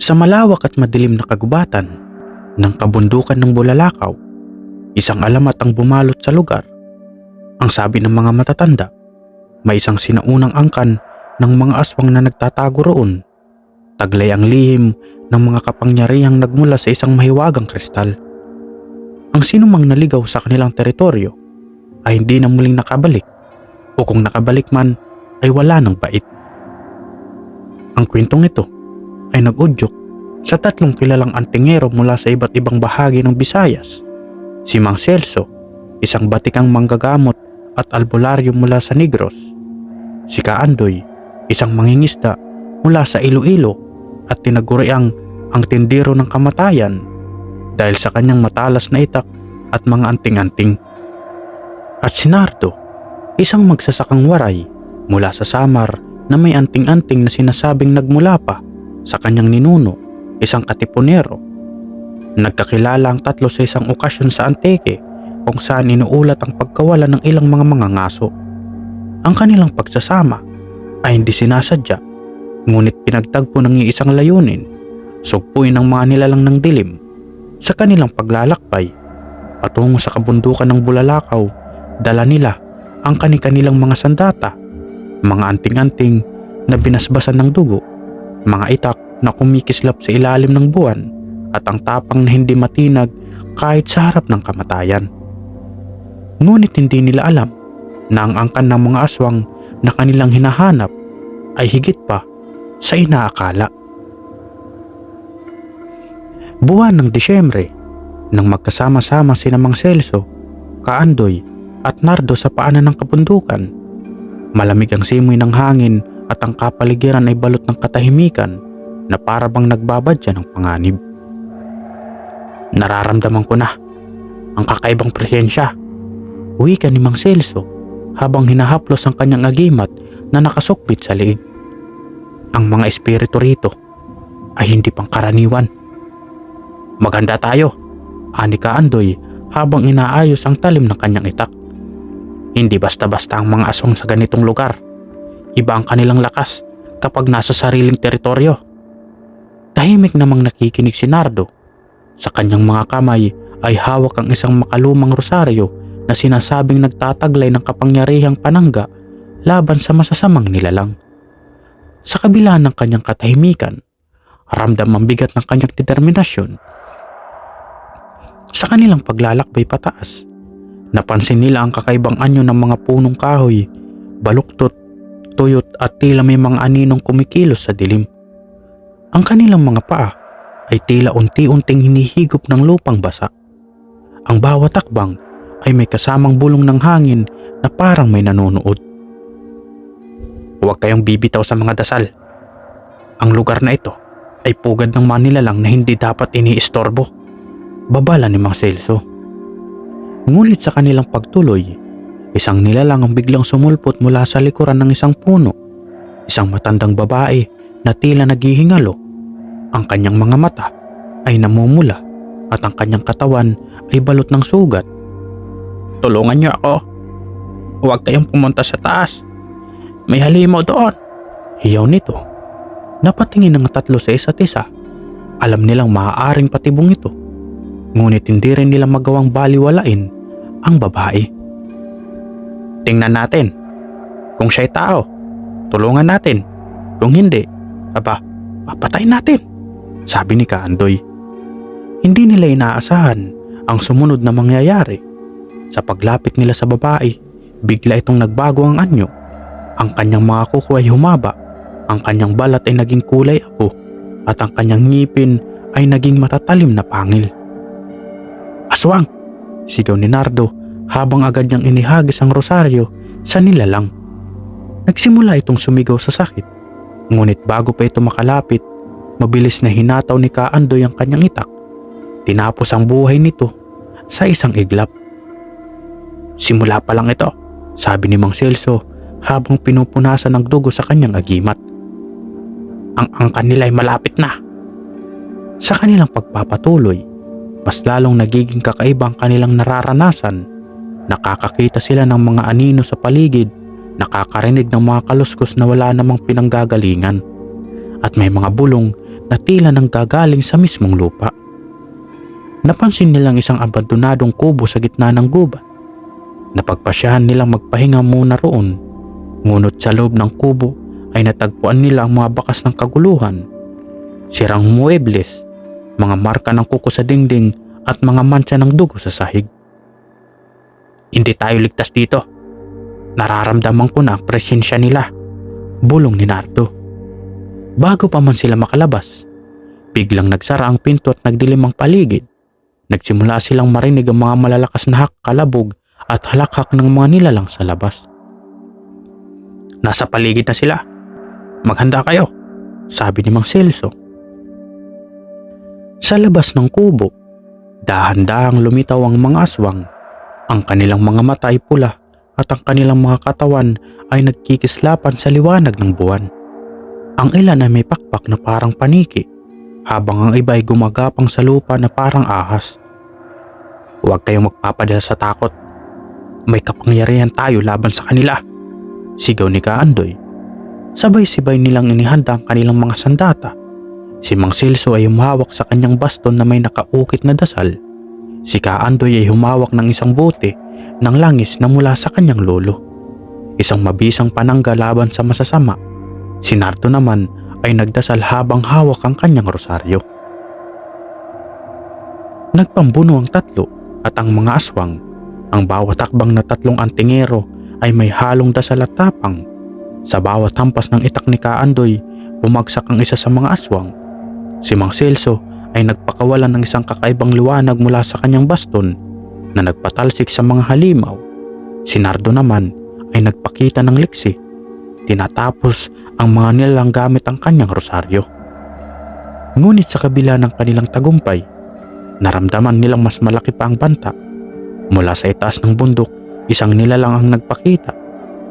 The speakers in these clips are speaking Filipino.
Sa malawak at madilim na kagubatan ng kabundukan ng Bulalakaw, isang alamat ang bumalot sa lugar. Ang sabi ng mga matatanda, may isang sinaunang angkan ng mga aswang na nagtatago roon. Taglay ang lihim ng mga kapangyarihang nagmula sa isang mahiwagang kristal. Ang sinumang naligaw sa kanilang teritoryo ay hindi na muling nakabalik, o kung nakabalik man ay wala ng bait. Ang kwentong ito ay nag-udyok sa tatlong kilalang antingero mula sa iba't ibang bahagi ng Visayas. Si Mang Celso, isang batikang manggagamot at albularyo mula sa Negros. Si Kaandoy, isang mangingisda mula sa Iloilo at tinaguriang ang tindero ng kamatayan dahil sa kanyang matalas na itak at mga anting-anting. At si Nardo, isang magsasakang waray mula sa Samar na may anting-anting na sinasabing nagmula pa sa kanyang ninuno, isang katipunero. Nagkakilala ang tatlo sa isang okasyon sa Antique kung saan inuulat ang pagkawala ng ilang mga mangangaso. Ang kanilang pagsasama ay hindi sinasadya, ngunit pinagtagpo ng iisang layunin, sugpuin ang mga nilalang ng dilim. Sa kanilang paglalakbay patungo sa kabundukan ng Bulalakaw, dala nila ang kani-kanilang mga sandata, mga anting-anting na binasbasan ng dugo, mga itak na kumikislap sa ilalim ng buwan, at ang tapang na hindi matinag kahit sa harap ng kamatayan. Ngunit hindi nila alam na ang angkan ng mga aswang na kanilang hinahanap ay higit pa sa inaakala. Buwan ng Disyembre, nang magkasama-sama sina Mang Celso, Kaandoy at Nardo sa paanan ng kabundukan, malamig ang simoy ng hangin at ang kapaligiran ay balot ng katahimikan na para bang nagbabadya ng panganib. Nararamdaman ko na ang kakaibang presensya, wika ni Mang Celso habang hinahaplos ang kanyang agimat na nakasukbit sa liig. Ang mga espiritu rito ay hindi pangkaraniwan. Maganda tayo, ani Kaandoy habang inaayos ang talim ng kanyang itak. Hindi basta-basta ang mga aswang sa ganitong lugar. Iba ang kanilang lakas kapag nasa sariling teritoryo. Tahimik namang nakikinig si Nardo. Sa kanyang mga kamay ay hawak ang isang makalumang rosaryo na sinasabing nagtataglay ng kapangyarihang panangga laban sa masasamang nilalang. Sa kabila ng kanyang katahimikan, ramdam ang bigat ng kanyang determinasyon. Sa kanilang paglalakbay pataas, napansin nila ang kakaibang anyo ng mga punong kahoy, baluktot, tuyot at tila may mga aninong kumikilos sa dilim. Ang kanilang mga paa ay tila unti-unting hinihigop ng lupang basa. Ang bawat takbang ay may kasamang bulong ng hangin na parang may nanonood. Huwag kayong bibitaw sa mga dasal. Ang lugar na ito ay pugad ng mga nilalang na hindi dapat iniistorbo, babala ni Mang Celso. Ngunit sa kanilang pagtuloy, isang nilalang ang biglang sumulpot mula sa likuran ng isang puno. Isang matandang babae na tila naghihingalo. Ang kanyang mga mata ay namumula at ang kanyang katawan ay balot ng sugat. Tulungan niyo ako. Huwag kayong pumunta sa taas. May halimaw doon, hiyaw nito. Napatingin ang tatlo sa isa't isa. Alam nilang maaaring patibong ito, ngunit hindi rin nila magawang baliwalain ang babae. Tingnan natin. Kung siya'y tao, tulungan natin. Kung hindi, papatayin natin, sabi ni Kaandoy. Hindi nila inaasahan ang sumunod na mangyayari. Sa paglapit nila sa babae, bigla itong nagbago ang anyo. Ang kanyang mga kuko ay humaba, ang kanyang balat ay naging kulay apo, at ang kanyang ngipin ay naging matatalim na pangil. Aswang! Sigaw ni Nardo habang agad niyang inihagis ang rosaryo sa nilalang. Nagsimula itong sumigaw sa sakit, ngunit bago pa ito makalapit, mabilis na hinataw ni Kaandoy ang kanyang itak. Tinapos ang buhay nito sa isang iglap. Simula pa lang ito, sabi ni Mang Celso habang pinupunasan ng dugo sa kanyang agimat. Ang angkan nila ay malapit na. Sa kanilang pagpapatuloy, mas lalong nagiging kakaiba ang kanilang nararanasan. Nakakakita sila ng mga anino sa paligid, nakakarinig ng mga kaluskos na wala namang pinanggagalingan, at may mga bulong na tila nanggagaling sa mismong lupa. Napansin nilang isang abandonadong kubo sa gitna ng gubat. Napagpasyahan nilang magpahinga muna roon, ngunit sa loob ng kubo ay natagpuan nila ang mga bakas ng kaguluhan, sirang muebles, mga marka ng kuko sa dingding at mga mantsa ng dugo sa sahig. "Hindi tayo ligtas dito. Nararamdaman ko na ang presensya nila," bulong ni Nardo. Bago pa man sila makalabas, biglang nagsara ang pinto at nagdilim ang paligid. Nagsimula silang marinig ang mga malalakas na kalabog at halakhak ng mga nilalang sa labas. "Nasa paligid na sila. Maghanda kayo," sabi ni Mang Celso. Sa labas ng kubo, dahan-dahang lumitaw ang mga aswang. Ang kanilang mga mata ay pula at ang kanilang mga katawan ay nagkikislapan sa liwanag ng buwan. Ang ilan ay may pakpak na parang paniki, habang ang iba ay gumagapang sa lupa na parang ahas. "Huwag kayong magpapadala sa takot. May kapangyarihan tayo laban sa kanila," sigaw ni Kaandoy. Sabay-sibay nilang inihanda ang kanilang mga sandata. Si Mang Celso ay humawak sa kanyang baston na may nakaukit na dasal. Si Kaandoy ay humawak ng isang bote ng langis na mula sa kanyang lolo, isang mabisang panangga laban sa masasama. Si Nardo naman ay nagdasal habang hawak ang kanyang rosaryo. Nagpambuno ang tatlo at ang mga aswang. Ang bawat takbang na tatlong antingero ay may halong dasal at tapang. Sa bawat hampas ng itak ni Kaandoy, bumagsak ang isa sa mga aswang. Si Mang Celso ay nagpakawalan ng isang kakaibang liwanag mula sa kanyang baston na nagpatalsik sa mga halimaw. Si Nardo naman ay nagpakita ng liksi. Tinatapos ang mga nilalang gamit ang kanyang rosaryo. Ngunit sa kabila ng kanilang tagumpay, naramdaman nilang mas malaki pa ang banta. Mula sa itaas ng bundok, isang nilalang ang nagpakita,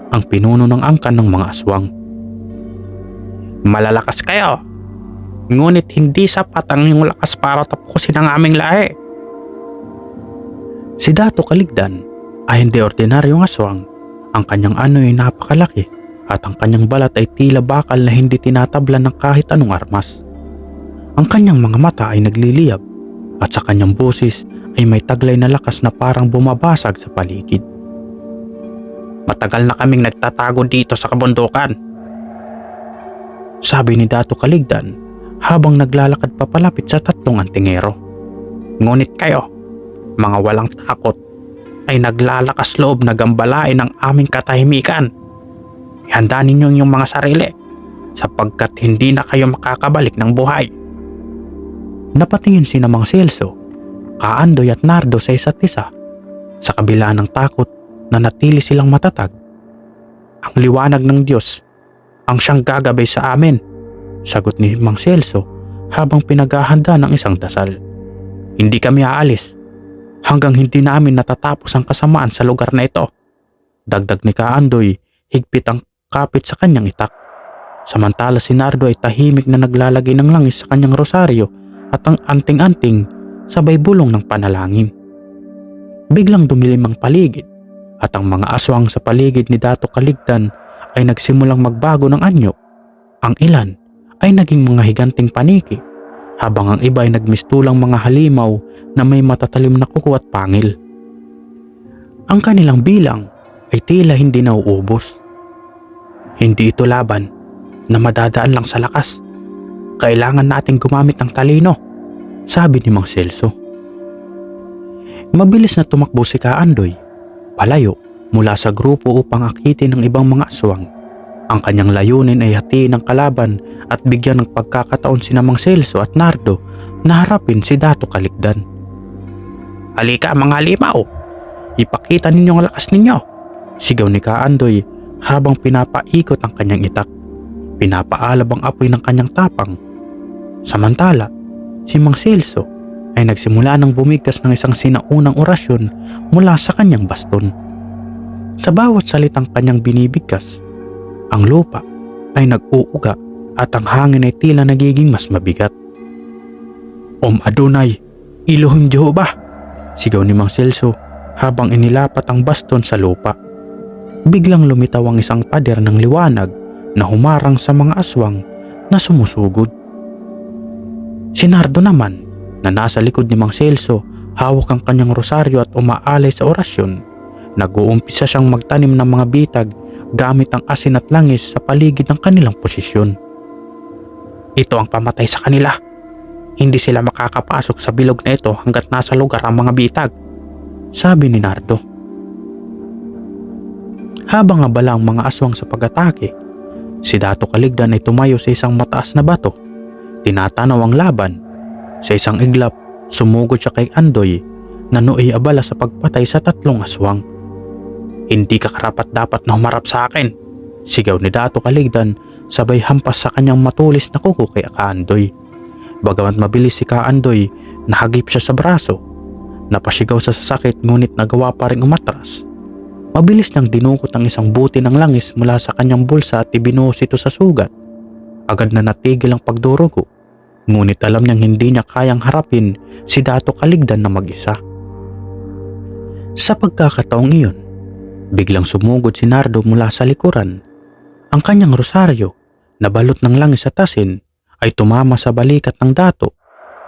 ang pinuno ng angkan ng mga aswang. "Malalakas kayo, ngunit hindi sapat ang iyong lakas para tapusin ang aming lahi." Si Dato Kaligdan ay hindi ordinaryong aswang. Ang kanyang ano ay napakalaki at ang kanyang balat ay tila bakal na hindi tinatablan ng kahit anong armas. Ang kanyang mga mata ay nagliliyab at sa kanyang boses ay may taglay na lakas na parang bumabasag sa paligid. "Matagal na kaming nagtatago dito sa kabundukan," sabi ni Dato Kaligdan habang naglalakad papalapit sa tatlong antingero. "Ngunit kayo, mga walang takot, ay naglalakas loob na gambalain ang aming katahimikan. Ihanda ninyo yung mga sarili sapagkat hindi na kayo makakabalik ng buhay." Napatingin sina Mang Celso, Kaandoy at Nardo sa isa't isa. Sa kabila ng takot, nanatili silang matatag. "Ang liwanag ng Diyos ang siyang gagabay sa amin," sagot ni Mang Celso habang pinaghahanda ng isang dasal. "Hindi kami aalis hanggang hindi namin natatapos ang kasamaan sa lugar na ito," dagdag ni Kaandoy, higpit ang kapit sa kanyang itak. Samantala si Nardo ay tahimik na naglalagay ng langis sa kanyang rosaryo at ang anting-anting sabay bulong ng panalangin. Biglang dumilim ang paligid at ang mga aswang sa paligid ni Dato Kaligdan ay nagsimulang magbago ng anyo. Ang ilan ay naging mga higanting paniki, habang ang iba ay nagmistulang mga halimaw na may matatalim na kuko at pangil. Ang kanilang bilang ay tila hindi nauubos. "Hindi ito laban na madadaan lang sa lakas. Kailangan nating gumamit ng talino," sabi ni Mang Celso. Mabilis na tumakbo si Kaandoy, palayo mula sa grupo upang akitin ng ibang mga aswang. Ang kanyang layunin ay hatiin ang kalaban at bigyan ng pagkakataon sina Mang Celso at Nardo na harapin si Dato Kaligdan. "Halika mga halimaw, ipakita ninyo ang lakas ninyo," sigaw ni Kaandoy habang pinapaikot ang kanyang itak. Pinapaalab ang apoy ng kanyang tapang. Samantala, si Mang Celso ay nagsimula ng bumigkas ng isang sinaunang orasyon mula sa kanyang baston. Sa bawat salitang kanyang binibigkas, ang lupa ay nag-uuga at ang hangin ay tila nagiging mas mabigat. "Om Adonai, Elohim Jehovah," sigaw ni Mang Celso habang inilapat ang baston sa lupa. Biglang lumitaw ang isang pader ng liwanag na humarang sa mga aswang na sumusugod. Si Nardo naman, na nasa likod ni Mang Celso, hawak ang kanyang rosaryo at umaalay sa orasyon. Nag-uumpisa siyang magtanim ng mga bitag gamit ang asin at langis sa paligid ng kanilang posisyon. Ito ang pamatay sa kanila. Hindi sila makakapasok sa bilog na ito hanggat nasa lugar ang mga bitag, sabi ni Nardo. Habang abala ang mga aswang sa pag-atake, si Dato Caligdan ay tumayo sa isang mataas na bato. Tinatanaw ang laban. Sa isang iglap, sumugod siya kay Andoy na nooy abala sa pagpatay sa 3 aswang. Hindi ka karapat-dapat na humarap sa akin, sigaw ni Dato Caligdan sabay hampas sa kanyang matulis na kuko kay Kaandoy. Bagamat mabilis si Kaandoy, nahagip siya sa braso. Napasigaw sa sasakit ngunit nagawa pa ring umatras. Mabilis nang dinukot ang isang buti ng langis mula sa kanyang bulsa at ibinuhos ito sa sugat. Agad na natigil ang pagdurugo, ngunit alam niyang hindi niya kayang harapin si Dato Caligdan na mag-isa. Sa pagkakataong iyon, biglang sumugod si Nardo mula sa likuran. Ang kanyang rosaryo, na balot ng langis at asin, ay tumama sa balikat ng Dato.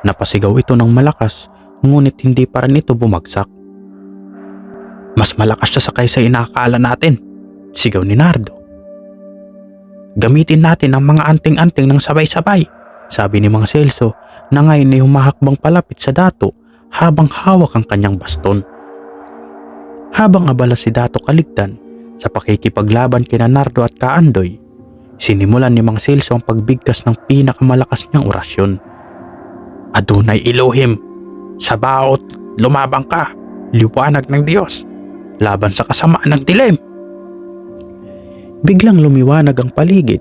Napasigaw ito ng malakas, ngunit hindi pa rin ito bumagsak. Mas malakas siya sa kaysa inaakala natin, sigaw ni Nardo. Gamitin natin ang mga anting-anting ng sabay-sabay, sabi ni Mang Celso na ngayon ay humahakbang palapit sa Dato habang hawak ang kanyang baston. Habang abala si Dato Caligdan sa pakikipaglaban kina Nardo at Kaandoy, sinimulan ni Mang Celso ang pagbigkas ng pinakamalakas niyang orasyon. Adunay Elohim, sa baot lumabang ka, liwanag ng Diyos, laban sa kasamaan ng dilim. Biglang lumiwanag ang paligid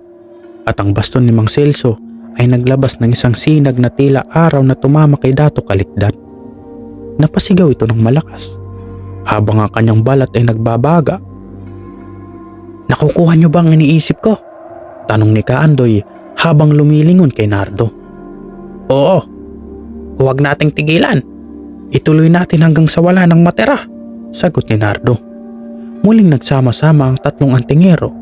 at ang baston ni Mang Celso ay naglabas ng isang sinag na tila araw na tumama kay Dato Caligdan. Napasigaw ito ng malakas habang ang kanyang balat ay nagbabaga. Nakukuha niyo ba ang iniisip ko? Tanong ni Kaandoy habang lumilingon kay Nardo. Oo, huwag nating tigilan. Ituloy natin hanggang sa wala nang matira, sagot ni Nardo. Muling nagsama-sama ang 3 antingero.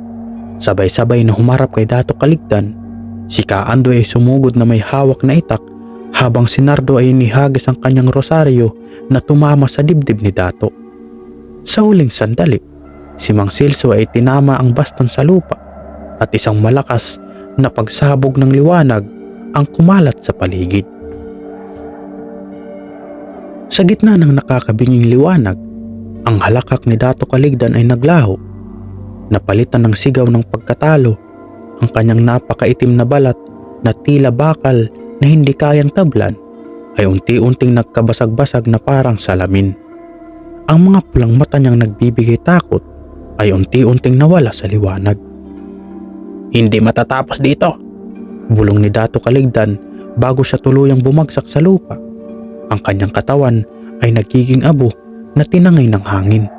Sabay-sabay na humarap kay Dato Caligdan. Si Kaandoy ay sumugod na may hawak na itak habang si Nardo ay inihagis ang kanyang rosaryo na tumama sa dibdib ni Dato. Sa huling sandali, si Mang Celso ay tinama ang baston sa lupa at isang malakas na pagsabog ng liwanag ang kumalat sa paligid. Sa gitna ng nakakabinging liwanag, ang halakak ni Dato Caligdan ay naglaho. Napalitan ng sigaw ng pagkatalo, ang kanyang napakaitim na balat na tila bakal na hindi kayang tablan ay unti-unting nagkabasag-basag na parang salamin. Ang mga pulang mata niyang nagbibigay takot ay unti-unting nawala sa liwanag. Hindi matatapos dito, bulong ni Dato Caligdan bago siya tuluyang bumagsak sa lupa. Ang kanyang katawan ay nagiging abo na tinangay ng hangin.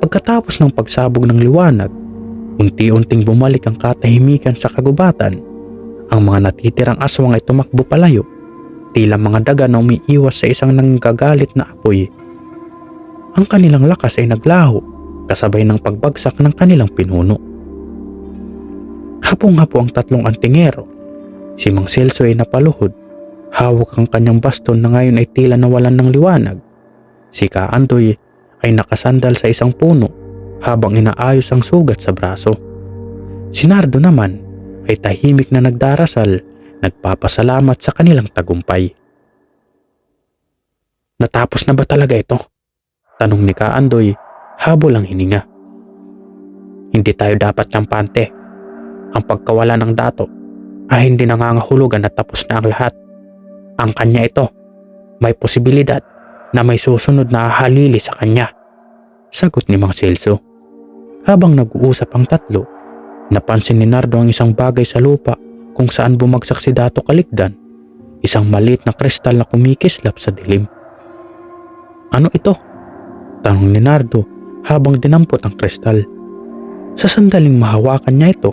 Pagkatapos ng pagsabog ng liwanag, unti-unting bumalik ang katahimikan sa kagubatan. Ang mga natitirang aswang ay tumakbo palayo, tila mga daga na umiiwas sa isang nanggagalit na apoy. Ang kanilang lakas ay naglaho, kasabay ng pagbagsak ng kanilang pinuno. Hapong-hapo ang 3 antingero. Si Mang Celso ay napaluhod, hawak ang kanyang baston na ngayon ay tila nawalan ng liwanag. Si Kaandoy ay nakasandal sa isang puno habang inaayos ang sugat sa braso. Si Nardo naman ay tahimik na nagdarasal, nagpapasalamat sa kanilang tagumpay. Natapos na ba talaga ito? Tanong ni Kaandoy habol ang hininga. Hindi tayo dapat kampante. Ang pagkawala ng Dato ay hindi nangangahulugan na tapos na ang lahat. Ang kanya ito, may posibilidad na may susunod na halili sa kanya, sagot ni Mang Celso. Habang nag-uusap ang 3, napansin ni Nardo ang isang bagay sa lupa kung saan bumagsak si Dato Caligdan, isang maliit na kristal na kumikislap sa dilim. Ano ito? Tanong ni Nardo habang dinampot ang kristal. Sa sandaling mahawakan niya ito,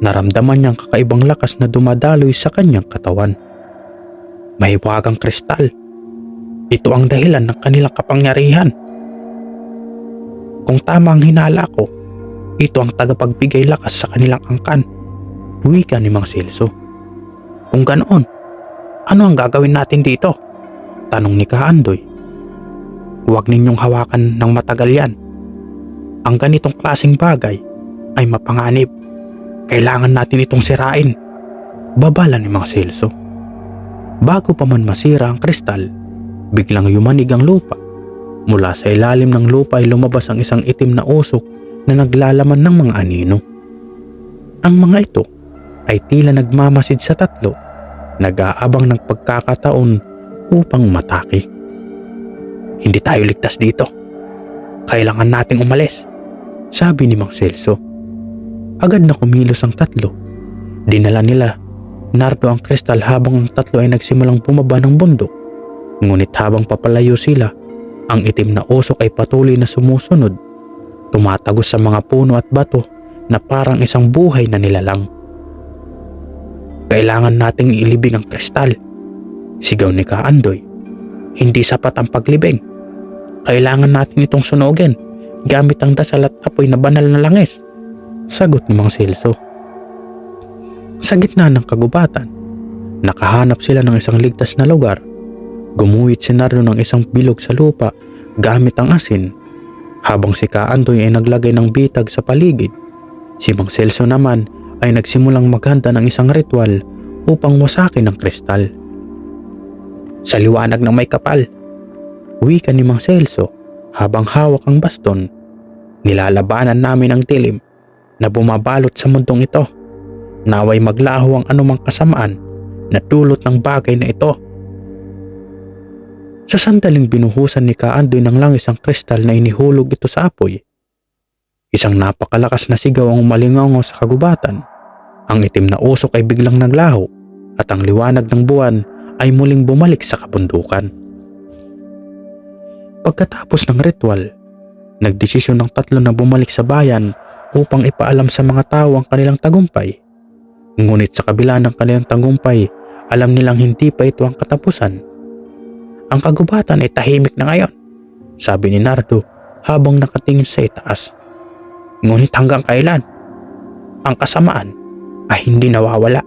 naramdaman niya ang kakaibang lakas na dumadaloy sa kanyang katawan. Mahiwagang kristal. Ito ang dahilan ng kanilang kapangyarihan. Kung tama ang hinala ko, ito ang tagapagbigay lakas sa kanilang angkan, wika ni Mang Celso. Kung ganoon, Ano ang gagawin natin dito? Tanong ni Kaandoy. Huwag ninyong hawakan ng matagal yan. Ang ganitong klaseng bagay ay mapanganib. Kailangan natin itong sirain. Babala ni Mang Celso. Bago pa man masira ang kristal, biglang yumanig ang lupa. Mula sa ilalim ng lupa ay lumabas ang isang itim na usok na naglalaman ng mga anino. Ang mga ito ay tila nagmamasid sa tatlo, nag-aabang ng pagkakataon upang matake. Hindi tayo ligtas dito. Kailangan nating umalis, sabi ni Mang Celso. Agad na kumilos ang tatlo. Dinala nila Nardo ang kristal habang ang tatlo ay nagsimulang bumaba ng bundok. Ngunit habang papalayo sila, ang itim na usok ay patuloy na sumusunod, tumatagos sa mga puno at bato na parang isang buhay na nilalang. Kailangan nating ilibing ang kristal, sigaw ni Kaandoy. Hindi sapat ang paglibing. Kailangan natin itong sunugin gamit ang dasal at apoy na banal na langis, sagot ni Mang Celso. Sa gitna ng kagubatan, nakahanap sila ng isang ligtas na lugar. Gumuhit si Nardo ng isang bilog sa lupa gamit ang asin, habang si Kaandoy ay naglagay ng bitag sa paligid. Si Mang Celso naman ay nagsimulang maghanda ng isang ritual upang wasakin ang kristal. Sa liwanag ng may kapal, wika ni Mang Celso habang hawak ang baston, nilalabanan namin ang dilim na bumabalot sa mundong ito. Naway maglaho ang anumang kasamaan na dulot ng bagay na ito. Sa sandaling binuhusan ni Kaandoy ng langis ang kristal na inihulog ito sa apoy, isang napakalakas na sigaw ang umalingaw sa kagubatan. Ang itim na usok ay biglang naglaho at ang liwanag ng buwan ay muling bumalik sa kabundukan. Pagkatapos ng ritual, nagdesisyon ng tatlo na bumalik sa bayan upang ipaalam sa mga tao ang kanilang tagumpay. Ngunit sa kabila ng kanilang tagumpay, alam nilang hindi pa ito ang katapusan. Ang kagubatan ay tahimik na ngayon, sabi ni Nardo habang nakatingin sa itaas. Ngunit hanggang kailan? Ang kasamaan ay hindi nawawala.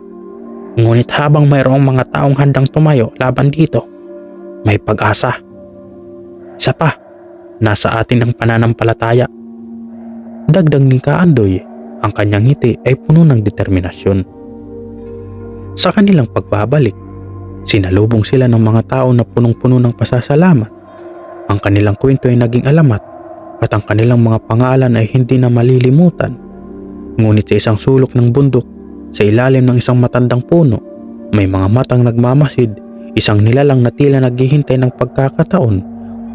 Ngunit habang mayroong mga taong handang tumayo laban dito, may pag-asa. Isa pa, nasa atin ang pananampalataya. Dagdag ni Kaandoy, ang kanyang ngiti ay puno ng determinasyon. Sa kanilang pagbabalik, sinalubong sila ng mga tao na punong-puno ng pasasalamat. Ang kanilang kwento ay naging alamat at ang kanilang mga pangalan ay hindi na malilimutan. Ngunit sa isang sulok ng bundok, sa ilalim ng isang matandang puno, may mga matang nagmamasid, isang nilalang na tila naghihintay ng pagkakataon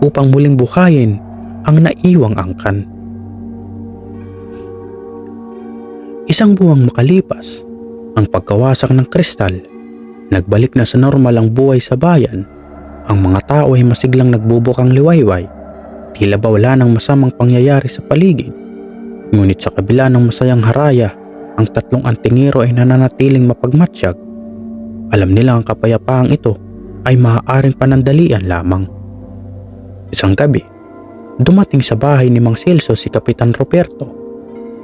upang muling buhayin ang naiwang angkan. Isang buwang makalipas, ang pagkawasak ng kristal, nagbalik na sa normal ang buhay sa bayan. Ang mga tao ay masiglang nagbubukang liwayway, tila ba wala ng masamang pangyayari sa paligid. Ngunit sa kabila ng masayang haraya, ang tatlong antingero ay nananatiling mapagmatsyag. Alam nila ang kapayapaang ito ay maaaring panandalian lamang. Isang gabi, dumating sa bahay ni Mang Celso si Kapitan Ruperto,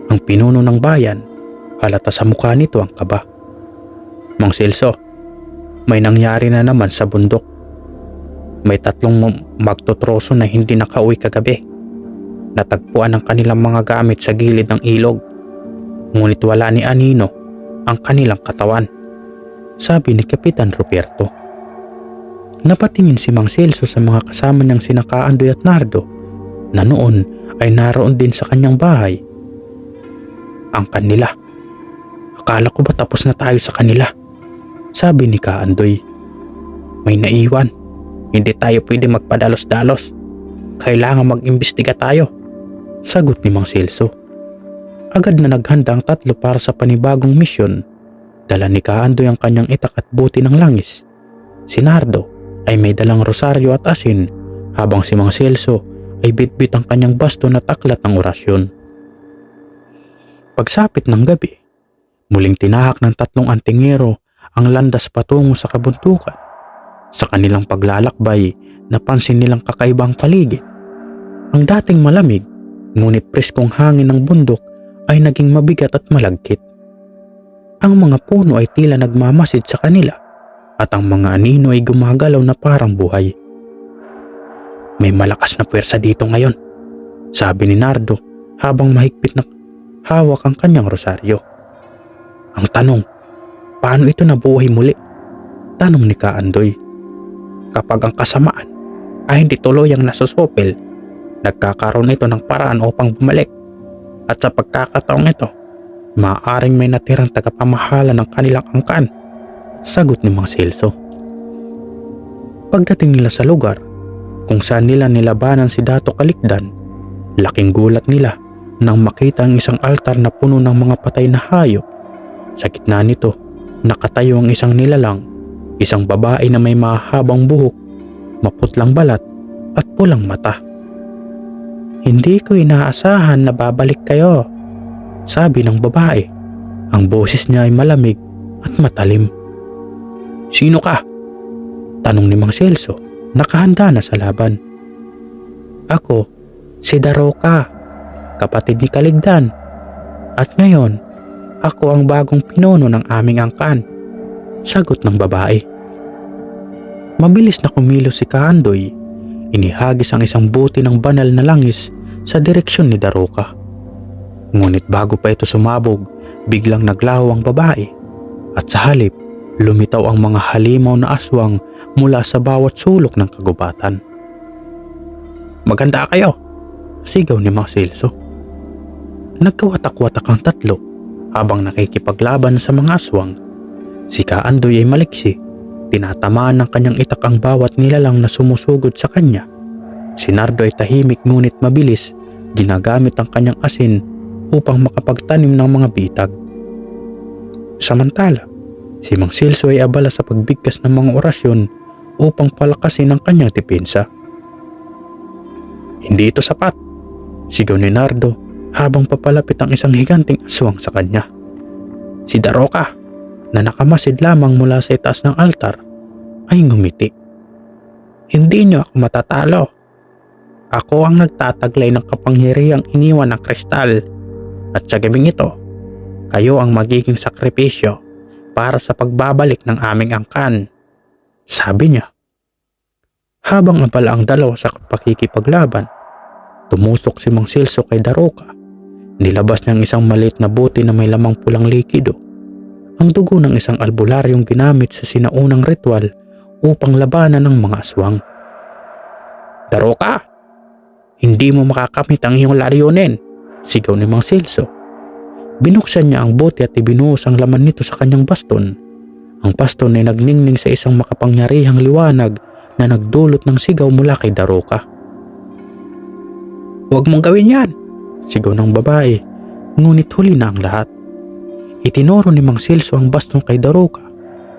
ang pinuno ng bayan. Halata sa mukha nito ang kaba. Mang Celso, may nangyari na naman sa bundok. May tatlong magtotroso na hindi nakauwi kagabi. Natagpuan ang kanilang mga gamit sa gilid ng ilog. Ngunit wala ni anino ang kanilang katawan, sabi ni Kapitan Ruperto. Napatingin si Mang Celso sa mga kasama niyang sina Kaandoy at Nardo na noon ay naroon din sa kanyang bahay. Ang kanila. Akala ko ba tapos na tayo sa kanila? Sabi ni Kaandoy. May naiwan. Hindi tayo pwede magpadalos-dalos. Kailangan mag-imbestiga tayo, sagot ni Mang Celso. Agad na naghanda ang tatlo para sa panibagong misyon. Dala ni Kaandoy ang kanyang itak at buti ng langis. Si Nardo ay may dalang rosaryo at asin, habang si Mang Celso ay bitbit ang kanyang baston at aklat ng orasyon. Pagsapit ng gabi, muling tinahak ng tatlong antingero ang landas patungo sa kabuntukan. Sa kanilang paglalakbay, napansin nilang kakaibang paligid. Ang dating malamig, ngunit preskong hangin ng bundok ay naging mabigat at malagkit. Ang mga puno ay tila nagmamasid sa kanila, at ang mga anino ay gumagalaw na parang buhay. May malakas na puwersa dito ngayon, sabi ni Nardo habang mahigpit na hawak ang kanyang rosaryo. Ang tanong, paano ito nabuhay muli? Tanong ni Kaandoy. Kapag ang kasamaan ay hindi tuluyang nasusupil, nagkakaroon ito ng paraan upang bumalik. At sa pagkakataong ito, maaaring may natirang tagapamahala ng kanilang angkan, sagot ni Mang Celso. Pagdating nila sa lugar kung saan nila nilabanan si Dato Kalikdan, laking gulat nila nang makita ang isang altar na puno ng mga patay na hayop. Sa gitna nito, nakatayo ang isang nilalang, isang babae na may mahabang buhok, maputlang balat at pulang mata. Hindi ko inaasahan na babalik kayo, sabi ng babae. Ang boses niya ay malamig at matalim. Sino ka? Tanong ni Mang Celso, nakahanda na sa laban. Ako, si Daroca, kapatid ni Kaligdan. At ngayon, ako ang bagong pinuno ng aming angkan, sagot ng babae. Mabilis na kumilos si Kaandoy. Inihagis ang isang buti ng banal na langis sa direksyon ni Daroca. Ngunit bago pa ito sumabog, biglang naglaho ang babae at sa halip, lumitaw ang mga halimaw na aswang mula sa bawat sulok ng kagubatan. Maganda kayo, sigaw ni Mang Celso. Nagkawatak-watak ang tatlo habang nakikipaglaban sa mga aswang. Si Kaandoy ay maliksi. Tinatamaan ng kanyang itak ang bawat nilalang na sumusugod sa kanya. Si Nardo ay tahimik ngunit mabilis, ginagamit ang kanyang asin upang makapagtanim ng mga bitag. Samantala, si Mang Celso ay abala sa pagbigkas ng mga orasyon upang palakasin ang kanyang depensa. Hindi ito sapat, sigaw ni Nardo habang papalapit ang isang higanting aswang sa kanya. Si Daroca, na nakamasid lamang mula sa itaas ng altar, ay ngumiti. Hindi niyo ako matatalo. Ako ang nagtataglay ng kapangyarihang iniwan ng kristal, at sa gabing ito, kayo ang magiging sakripisyo para sa pagbabalik ng aming angkan, sabi niya. Habang abala ang dalawa sa pakikipaglaban, tumusok si Mang Celso kay Daroca. Nilabas niya ang isang maliit na bote na may lamang pulang likido, ang dugo ng isang albularyong ginamit sa sinaunang ritual upang labanan ng mga aswang. Daroca, hindi mo makakamit ang iyong layunin, sigaw ni Mang Celso. Binuksan niya ang bote at ibinuhos ang laman nito sa kanyang baston. Ang baston ay nagningning sa isang makapangyarihang liwanag na nagdulot ng sigaw mula kay Daroca. Huwag mong gawin yan, sigaw ng babae, ngunit huli na ang lahat. Itinuro ni Mang Celso ang baston kay Daroca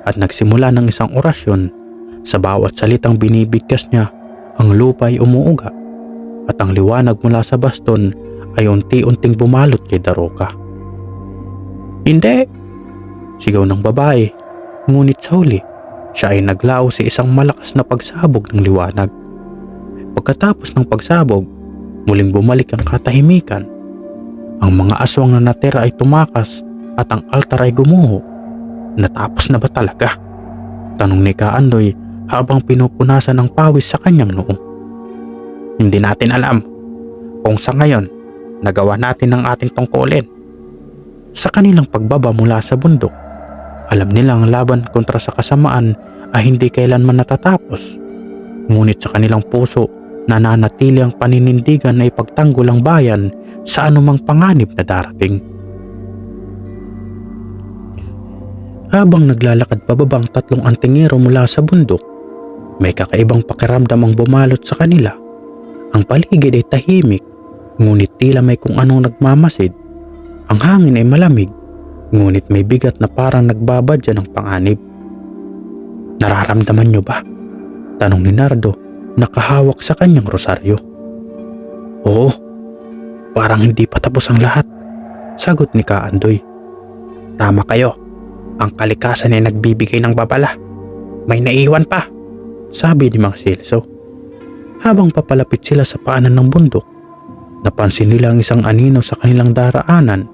at nagsimula ng isang orasyon. Sa bawat salitang binibigkas niya, ang lupa ay umuuga at ang liwanag mula sa baston ay unti-unting bumalot kay Daroca. Hindi, sigaw ng babae, ngunit sa huli, siya ay naglaho sa isang malakas na pagsabog ng liwanag. Pagkatapos ng pagsabog, muling bumalik ang katahimikan. Ang mga aswang na natira ay tumakas at ang altar ay gumuho. Natapos na ba talaga? Tanong ni Kaandoy habang pinupunasan ng pawis sa kanyang noo. Hindi natin alam kung sa ngayon nagawa natin ang ating tungkulin. Sa kanilang pagbaba mula sa bundok, alam nilang laban kontra sa kasamaan ay hindi kailanman natatapos. Ngunit sa kanilang puso, nananatili ang paninindigan na ipagtanggol ang bayan sa anumang panganib na darating. Habang naglalakad pababa ang tatlong antingero mula sa bundok, may kakaibang pakiramdam ang bumalot sa kanila. Ang paligid ay tahimik, ngunit tila may kung anong nagmamasid. Ang hangin ay malamig, ngunit may bigat na parang nagbabadya ng panganib. Nararamdaman niyo ba? Tanong ni Nardo, nakahawak sa kanyang rosaryo. Oo, parang hindi pa tapos ang lahat, sagot ni Kaandoy. Tama kayo, ang kalikasan ay nagbibigay ng babala. May naiwan pa, sabi ni Mang Celso. Habang papalapit sila sa paanan ng bundok, napansin nila ang isang anino sa kanilang daraanan,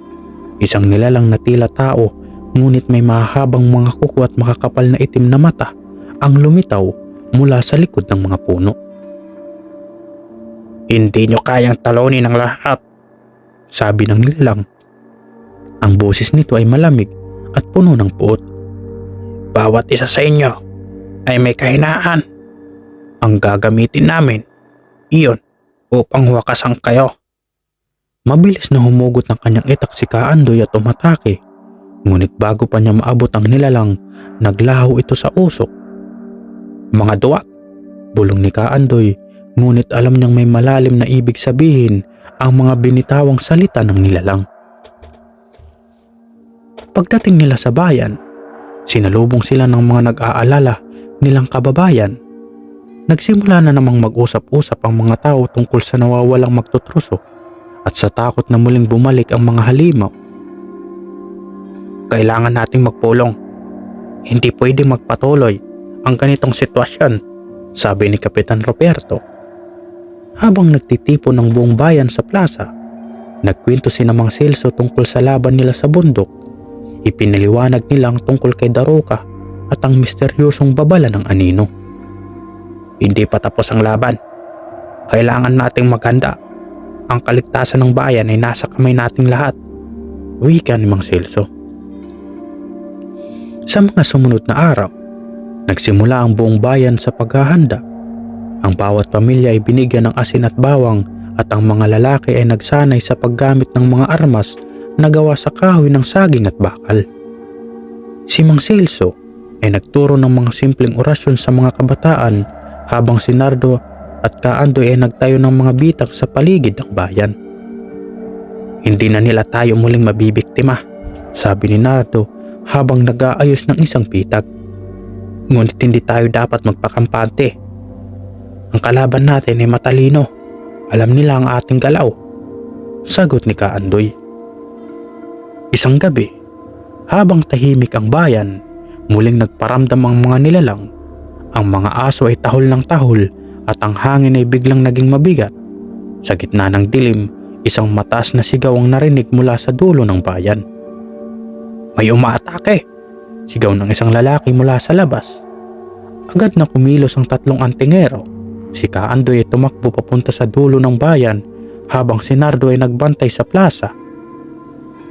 isang nilalang na tila tao ngunit may mahabang mga kuko at makakapal na itim na mata ang lumitaw mula sa likod ng mga puno. "Hindi nyo kayang talunin ang lahat," sabi ng nilalang. Ang boses nito ay malamig at puno ng puot. "Bawat isa sa inyo ay may kahinaan. Ang gagamitin namin, iyon, upang wakasan kayo." Mabilis na humugot ng kanyang itak si Kaandoy at umatake. Ngunit bago pa niya maabot ang nilalang, naglaho ito sa usok. "Mga duwag," bulong ni Kaandoy, ngunit alam niyang may malalim na ibig sabihin ang mga binitawang salita ng nilalang. Pagdating nila sa bayan, sinalubong sila ng mga nag-aalala nilang kababayan. Nagsimula na namang mag-usap-usap ang mga tao tungkol sa nawawalang magtutruso at sa takot na muling bumalik ang mga halimaw. "Kailangan nating magpulong. Hindi pwedeng magpatuloy ang ganitong sitwasyon," sabi ni Kapitan Roberto. Habang nagtitipon ng buong bayan sa plaza, nagkwento si Mang Celso tungkol sa laban nila sa bundok. Ipinaliwanag nilang tungkol kay Daroka at ang misteryosong babala ng anino. "Hindi pa tapos ang laban. Kailangan nating maghanda. Ang kaligtasan ng bayan ay nasa kamay nating lahat," wika ni Mang Celso. Sa mga sumunod na araw, nagsimula ang buong bayan sa paghahanda. Ang bawat pamilya ay binigyan ng asin at bawang at ang mga lalaki ay nagsanay sa paggamit ng mga armas na gawa sa kahoy ng saging at bakal. Si Mang Celso ay nagturo ng mga simpleng orasyon sa mga kabataan habang si Nardo at Kaandoy ay nagtayo ng mga bitag sa paligid ng bayan. "Hindi na nila tayo muling mabibiktima," sabi ni Nardo habang nag-aayos ng isang bitag. "Ngunit hindi tayo dapat magpakampante. Ang kalaban natin ay matalino. Alam nila ang ating galaw," sagot ni Kaandoy. Isang gabi, habang tahimik ang bayan, muling nagparamdam ang mga nilalang. Ang mga aso ay tahol ng tahol at ang hangin ay biglang naging mabigat. Sa gitna ng dilim, isang mataas na sigaw ang narinig mula sa dulo ng bayan. "May umaatake!" sigaw ng isang lalaki mula sa labas. Agad na kumilos ang tatlong antingero. Si Kaandoy ay tumakbo papunta sa dulo ng bayan habang si Nardo ay nagbantay sa plaza.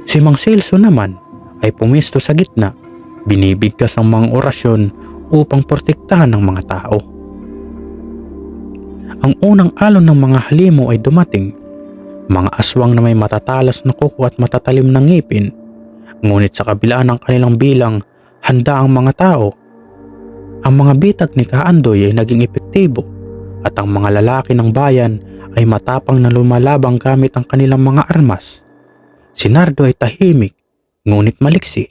Si Mang Celso naman ay pumisto sa gitna, binibigkas ang mga orasyon upang protektahan ng mga tao. Ang unang alon ng mga halimaw ay dumating, mga aswang na may matatalas na kuko at matatalim na ngipin. Ngunit sa kabila ng kanilang bilang, handa ang mga tao. Ang mga bitag ni Kaandoy ay naging epektibo at ang mga lalaki ng bayan ay matapang na lumalabang gamit ang kanilang mga armas. Si Nardo ay tahimik, ngunit maliksi.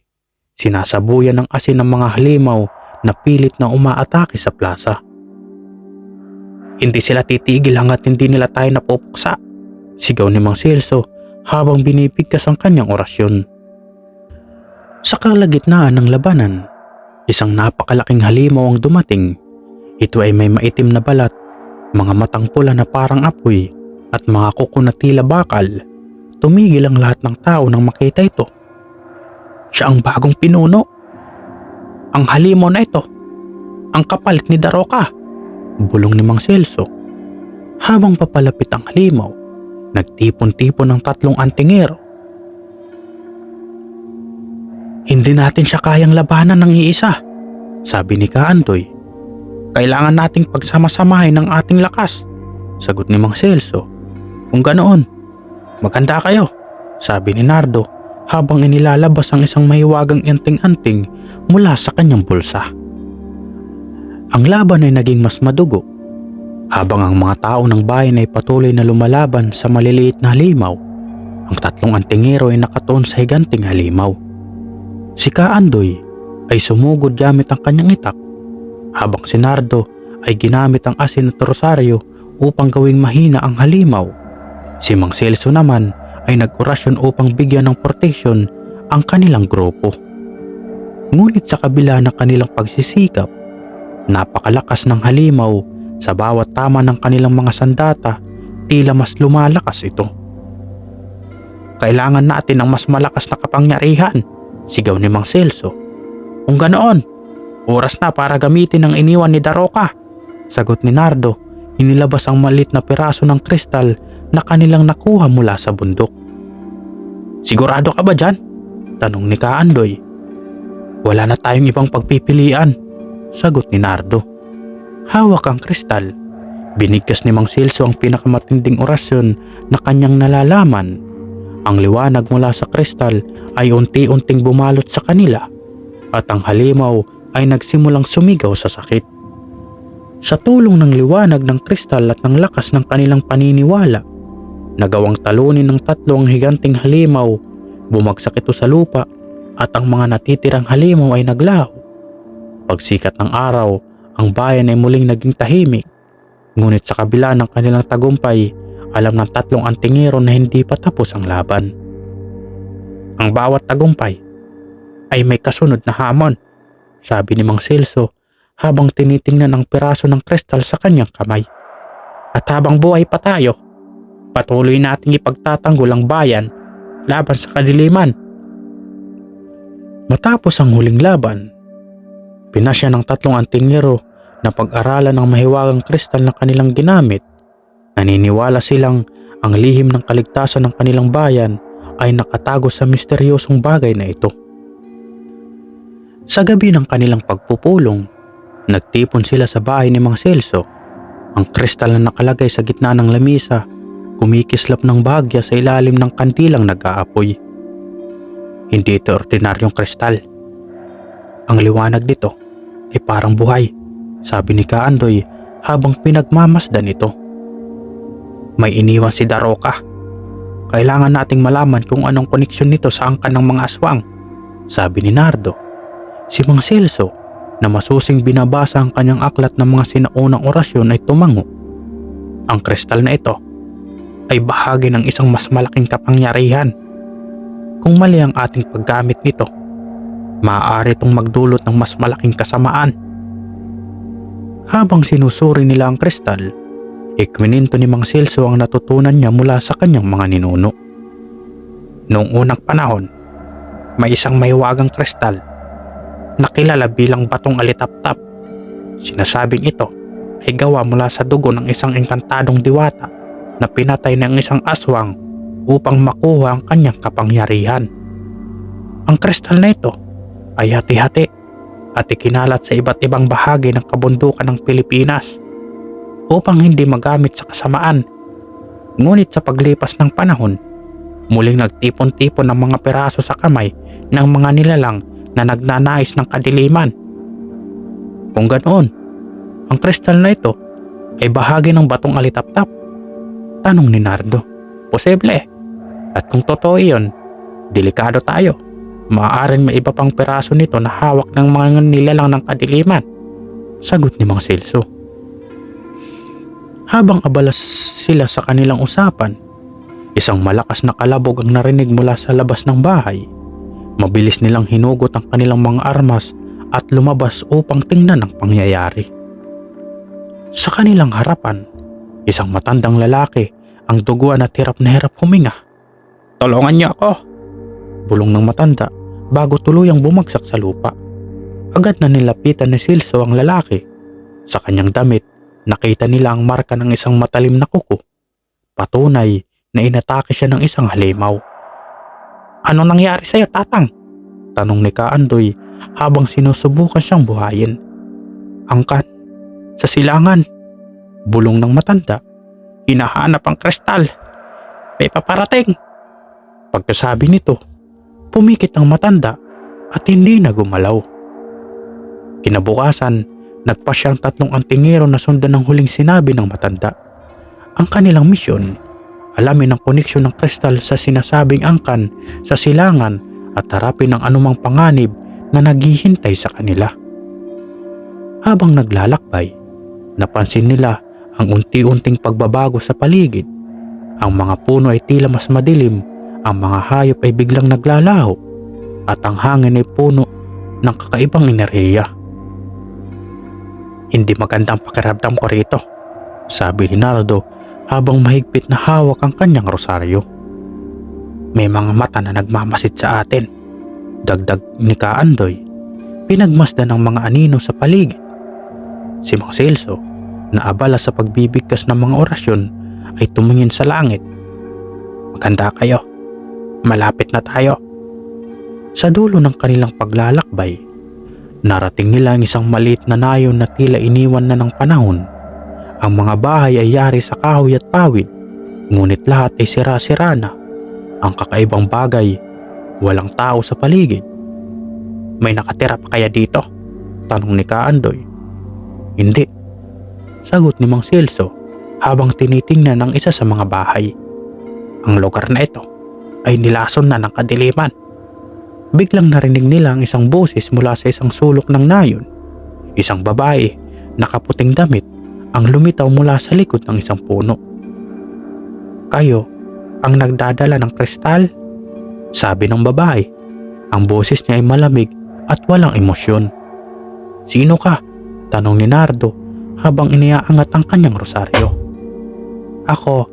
Sinasabuyan ng asin ng mga halimaw na pilit na umaatake sa plaza. "Hindi sila titigil hanggat hindi nila tayo napupuksa," sigaw ni Mang Celso habang binibigkas ang kanyang orasyon. Sa kalagitnaan ng labanan, isang napakalaking halimaw ang dumating. Ito ay may maitim na balat, mga matang pula na parang apoy at mga kuko na tila bakal. Tumigil ang lahat ng tao nang makita ito. "Siya ang bagong pinuno. Ang halimaw na ito, ang kapalit ni Daroka," bulong ni Mang Celso. Habang papalapit ang halimaw, nagtipon-tipon ng tatlong antingero. "Hindi natin siya kayang labanan ng iisa," sabi ni Kaandoy. "Kailangan nating pagsama-samahin ng ating lakas," sagot ni Mang Celso. "Kung ganoon, maghanda kayo," sabi ni Nardo habang inilalabas ang isang mahiwagang anting-anting mula sa kanyang bulsa. Ang laban ay naging mas madugo. Habang ang mga tao ng bayan ay patuloy na lumalaban sa maliliit na halimaw, ang tatlong antingero ay nakatuon sa higanting halimaw. Si Kaandoy ay sumugod gamit ang kanyang itak, habang si Nardo ay ginamit ang asin at rosaryo upang gawing mahina ang halimaw. Si Mang Celso naman ay nag-orasyon upang bigyan ng proteksyon ang kanilang grupo. Ngunit sa kabila ng kanilang pagsisikap, napakalakas ng halimaw. Sa bawat tama ng kanilang mga sandata, tila mas lumalakas ito. "Kailangan natin ng mas malakas na kapangyarihan," Sigaw ni Mang Celso. Kung ganoon, oras na para gamitin ang iniwan ni Daroka. Sagot ni Nardo. Inilabas ang maliit na piraso ng kristal na kanilang nakuha mula sa bundok. Sigurado ka ba dyan? Tanong ni Kaandoy. Wala na tayong ibang pagpipilian. Sagot ni Nardo. Hawak ang kristal. Binigkas ni Mang Celso ang pinakamatinding orasyon na kanyang nalalaman. Ang liwanag mula sa kristal ay unti-unting bumalot sa kanila at ang halimaw ay nagsimulang sumigaw sa sakit. Sa tulong ng liwanag ng kristal at ng lakas ng kanilang paniniwala, nagawang talunin ng tatlo ang higanting halimaw, bumagsak ito sa lupa at ang mga natitirang halimaw ay naglaho. Pagsikat ng araw, ang bayan ay muling naging tahimik. Ngunit sa kabila ng kanilang tagumpay, alam ng tatlong antingero na hindi pa tapos ang laban. Ang bawat tagumpay ay may kasunod na hamon, sabi ni Mang Celso habang tinitingnan ang piraso ng kristal sa kanyang kamay. At habang buhay pa tayo, patuloy nating ipagtatanggol ang bayan laban sa kadiliman. Matapos ang huling laban, pinasya ng tatlong antingero na pag-aralan ang mahiwagang kristal na kanilang ginamit. Naniniwala silang ang lihim ng kaligtasan ng kanilang bayan ay nakatago sa misteryosong bagay na ito. Sa gabi ng kanilang pagpupulong, nagtipon sila sa bahay ni Mang Celso. Ang kristal na nakalagay sa gitna ng lamisa, kumikislap ng bahagya sa ilalim ng kandilang nag-aapoy. Hindi ito ordinaryong kristal. Ang liwanag nito ay parang buhay, sabi ni Kaandoy habang pinagmamasdan ito. May iniwan si Daroka. Kailangan nating malaman kung anong koneksyon nito sa angkan ng mga aswang, sabi ni Nardo. Si Mang Celso, na masusing binabasa ang kanyang aklat ng mga sinaunang orasyon ay tumango. Ang kristal na ito ay bahagi ng isang mas malaking kapangyarihan. Kung mali ang ating paggamit nito, maaari itong magdulot ng mas malaking kasamaan. Habang sinusuri nila ang kristal, ikwininto ni Mang Celso ang natutunan niya mula sa kanyang mga ninuno. Noong unang panahon, may isang mahiwagang kristal na kilala bilang batong alitaptap. Sinasabing ito ay gawa mula sa dugo ng isang engkantadong diwata na pinatay ng isang aswang upang makuha ang kanyang kapangyarihan. Ang kristal na ito ay hati-hati at ikinalat sa iba't ibang bahagi ng kabundukan ng Pilipinas upang hindi magamit sa kasamaan. Ngunit sa paglipas ng panahon, muling nagtipon-tipon ng mga piraso sa kamay ng mga nilalang na nagnanais ng kadiliman. Kung ganoon, ang kristal na ito ay bahagi ng batong alitaptap? Tanong ni Nardo. Posible. At kung totoo iyon, delikado tayo. Maaaring may iba pang piraso nito na hawak ng mga nilalang ng kadiliman, sagot ni Mang Celso. Habang abala sila sa kanilang usapan, isang malakas na kalabog ang narinig mula sa labas ng bahay. Mabilis nilang hinugot ang kanilang mga armas at lumabas upang tingnan ang pangyayari. Sa kanilang harapan, isang matandang lalaki ang duguan at hirap na hirap huminga. Tulungan niyo ako! Bulong ng matanda bago tuluyang bumagsak sa lupa. Agad na nilapitan ni Celso ang lalaki. Sa kanyang damit, nakita nila ang marka ng isang matalim na kuko. Patunay na inatake siya ng isang halimaw. Ano nangyari sa'yo, Tatang? Tanong ni Kaandoy habang sinusubukan siyang buhayin. Angkan, sa silangan. Bulong ng matanda. Hinahanap ang kristal. May paparating. Pagkasabi nito, pumikit ang matanda at hindi na gumalaw. Kinabukasan, nagpasya ang tatlong antingero na sundan ang huling sinabi ng matanda. Ang kanilang misyon, alamin ang koneksyon ng kristal sa sinasabing angkan sa silangan at harapin ang anumang panganib na naghihintay sa kanila. Habang naglalakbay, napansin nila ang unti-unting pagbabago sa paligid. Ang mga puno ay tila mas madilim, ang mga hayop ay biglang naglalaho, at ang hangin ay puno ng kakaibang enerhiya. Hindi magandang pakiramdam ko rito, sabi ni Nardo habang mahigpit na hawak ang kanyang rosaryo. May mga mata na nagmamasid sa atin. Dagdag ni Kaandoy, pinagmasdan ng mga anino sa paligid. Si Mang Celso, na abala sa pagbibigkas ng mga orasyon, ay tumingin sa langit. Maganda kayo, malapit na tayo. Sa dulo ng kanilang paglalakbay, narating nila ang isang maliit na nayon na tila iniwan na ng panahon. Ang mga bahay ay yari sa kahoy at pawid, ngunit lahat ay sira-sira na. Ang kakaibang bagay, walang tao sa paligid. May nakatira pa kaya dito? Tanong ni Kaandoy. Hindi, sagot ni Mang Celso habang tinitingnan ang isa sa mga bahay. Ang lugar na ito ay nilason na ng kadiliman. Biglang narinig nila ang isang boses mula sa isang sulok ng nayon. Isang babae, nakaputing damit, ang lumitaw mula sa likod ng isang puno. Kayo ang nagdadala ng kristal? Sabi ng babae. Ang boses niya ay malamig at walang emosyon. Sino ka? Tanong ni Nardo habang iniaangat ang kanyang rosaryo. Ako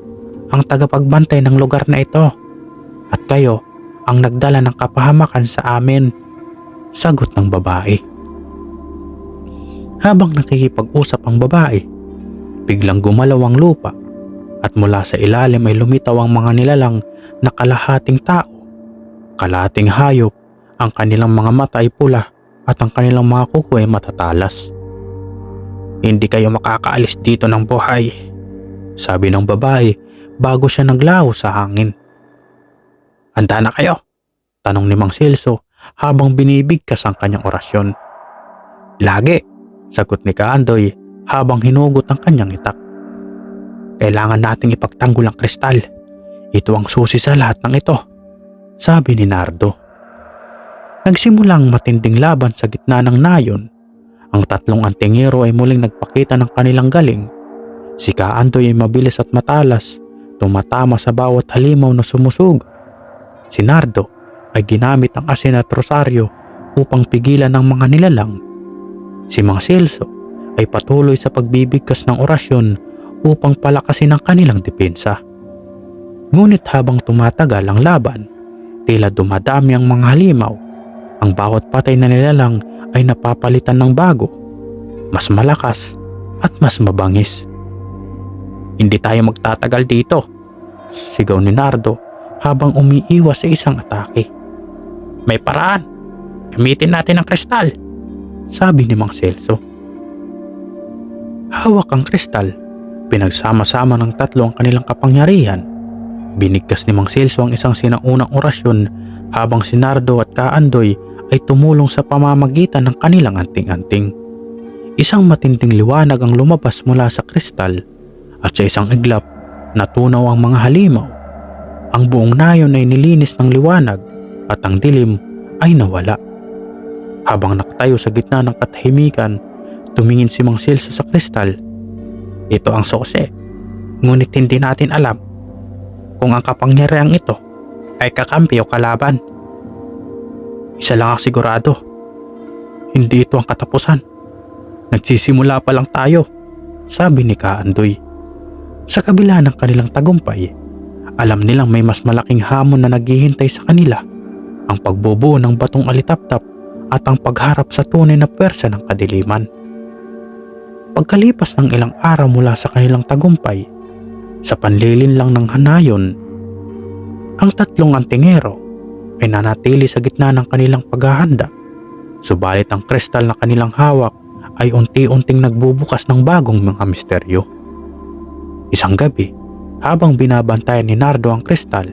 ang tagapagbantay ng lugar na ito at kayo ang nagdala ng kapahamakan sa amin, sagot ng babae. Habang nakikipag-usap ang babae, biglang gumalaw ang lupa at mula sa ilalim ay lumitaw ang mga nilalang na kalahating tao, kalahating hayop. Ang kanilang mga mata ay pula at ang kanilang mga kuko ay matatalas. Hindi kayo makakaalis dito ng buhay, sabi ng babae bago siya naglaho sa hangin. Handa na kayo? Tanong ni Mang Celso habang binibigkas ang kanyang orasyon. Lagi, sagot ni Kaandoy habang hinugot ang kanyang itak. Kailangan nating ipagtanggol ang kristal. Ito ang susi sa lahat ng ito, sabi ni Nardo. Nagsimulang matinding laban sa gitna ng nayon. Ang tatlong antingero ay muling nagpakita ng kanilang galing. Si Kaandoy ay mabilis at matalas, tumatama sa bawat halimaw na sumusug. Si Nardo ay ginamit ang asin at rosaryo upang pigilan ng mga nilalang. Si Mang Celso ay patuloy sa pagbibigkas ng orasyon upang palakasin ang kanilang depensa. Ngunit habang tumatagal ang laban, tila dumadami ang mga halimaw. Ang bawat patay na nilalang ay napapalitan ng bago, mas malakas at mas mabangis. Hindi tayo magtatagal dito, sigaw ni Nardo habang umiiwas sa isang atake. May paraan, gamitin natin ang kristal, sabi ni Mang Celso. Hawak ang kristal, pinagsama-sama ng tatlo ang kanilang kapangyarihan. Binigkas ni Mang Celso ang isang sinaunang orasyon habang si Nardo at Kaandoy ay tumulong sa pamamagitan ng kanilang anting-anting. Isang matinding liwanag ang lumabas mula sa kristal at sa isang iglap natunaw ang mga halimaw. Ang buong nayon ay nilinis ng liwanag at ang dilim ay nawala. Habang nakatayo sa gitna ng katahimikan, tumingin si Mang Celso sa kristal. Ito ang susi, ngunit hindi natin alam kung ang kapangyarihang ito ay kakampi o kalaban. Isa lang ang sigurado, hindi ito ang katapusan. Nagsisimula pa lang tayo, sabi ni Kaandoy. Sa kabila ng kanilang tagumpay, alam nilang may mas malaking hamon na naghihintay sa kanila, ang pagbubuo ng batong alitaptap at ang pagharap sa tunay na pwersa ng kadiliman. Pagkalipas ng ilang araw mula sa kanilang tagumpay, sa panlilin lang ng hanayon, ang tatlong antingero ay nanatili sa gitna ng kanilang paghahanda. Subalit ang kristal na kanilang hawak ay unti-unting nagbubukas ng bagong mga misteryo. Isang gabi, habang binabantayan ni Nardo ang kristal,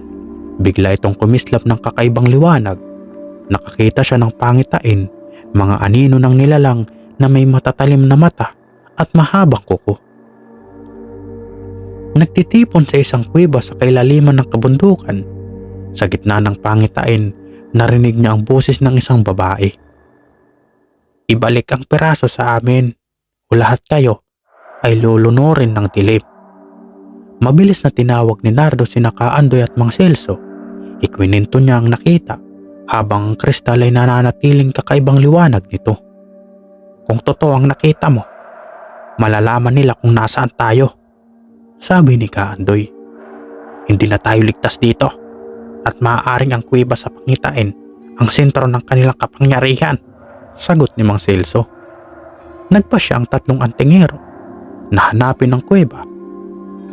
bigla itong kumislap ng kakaibang liwanag. Nakakita siya ng pangitain, mga anino ng nilalang na may matatalim na mata at mahabang kuko. Nagtitipon sa isang kuweba sa kailaliman ng kabundukan. Sa gitna ng pangitain, narinig niya ang boses ng isang babae. Ibalik ang piraso sa amin o lahat kayo ay lulunurin ng dilim. Mabilis na tinawag ni Nardo sina Kaandoy at Mang Celso. Ikwininto niya ang nakita habang ang kristal ay nananatiling kakaibang liwanag nito. Kung totoo ang nakita mo, malalaman nila kung nasaan tayo, sabi ni Kaandoy. Hindi na tayo ligtas dito at maaaring ang kuweba sa pangitain ang sentro ng kanilang kapangyarihan, sagot ni Mang Celso. Nagpa siya ang 3 antingero na hanapin ang kuweba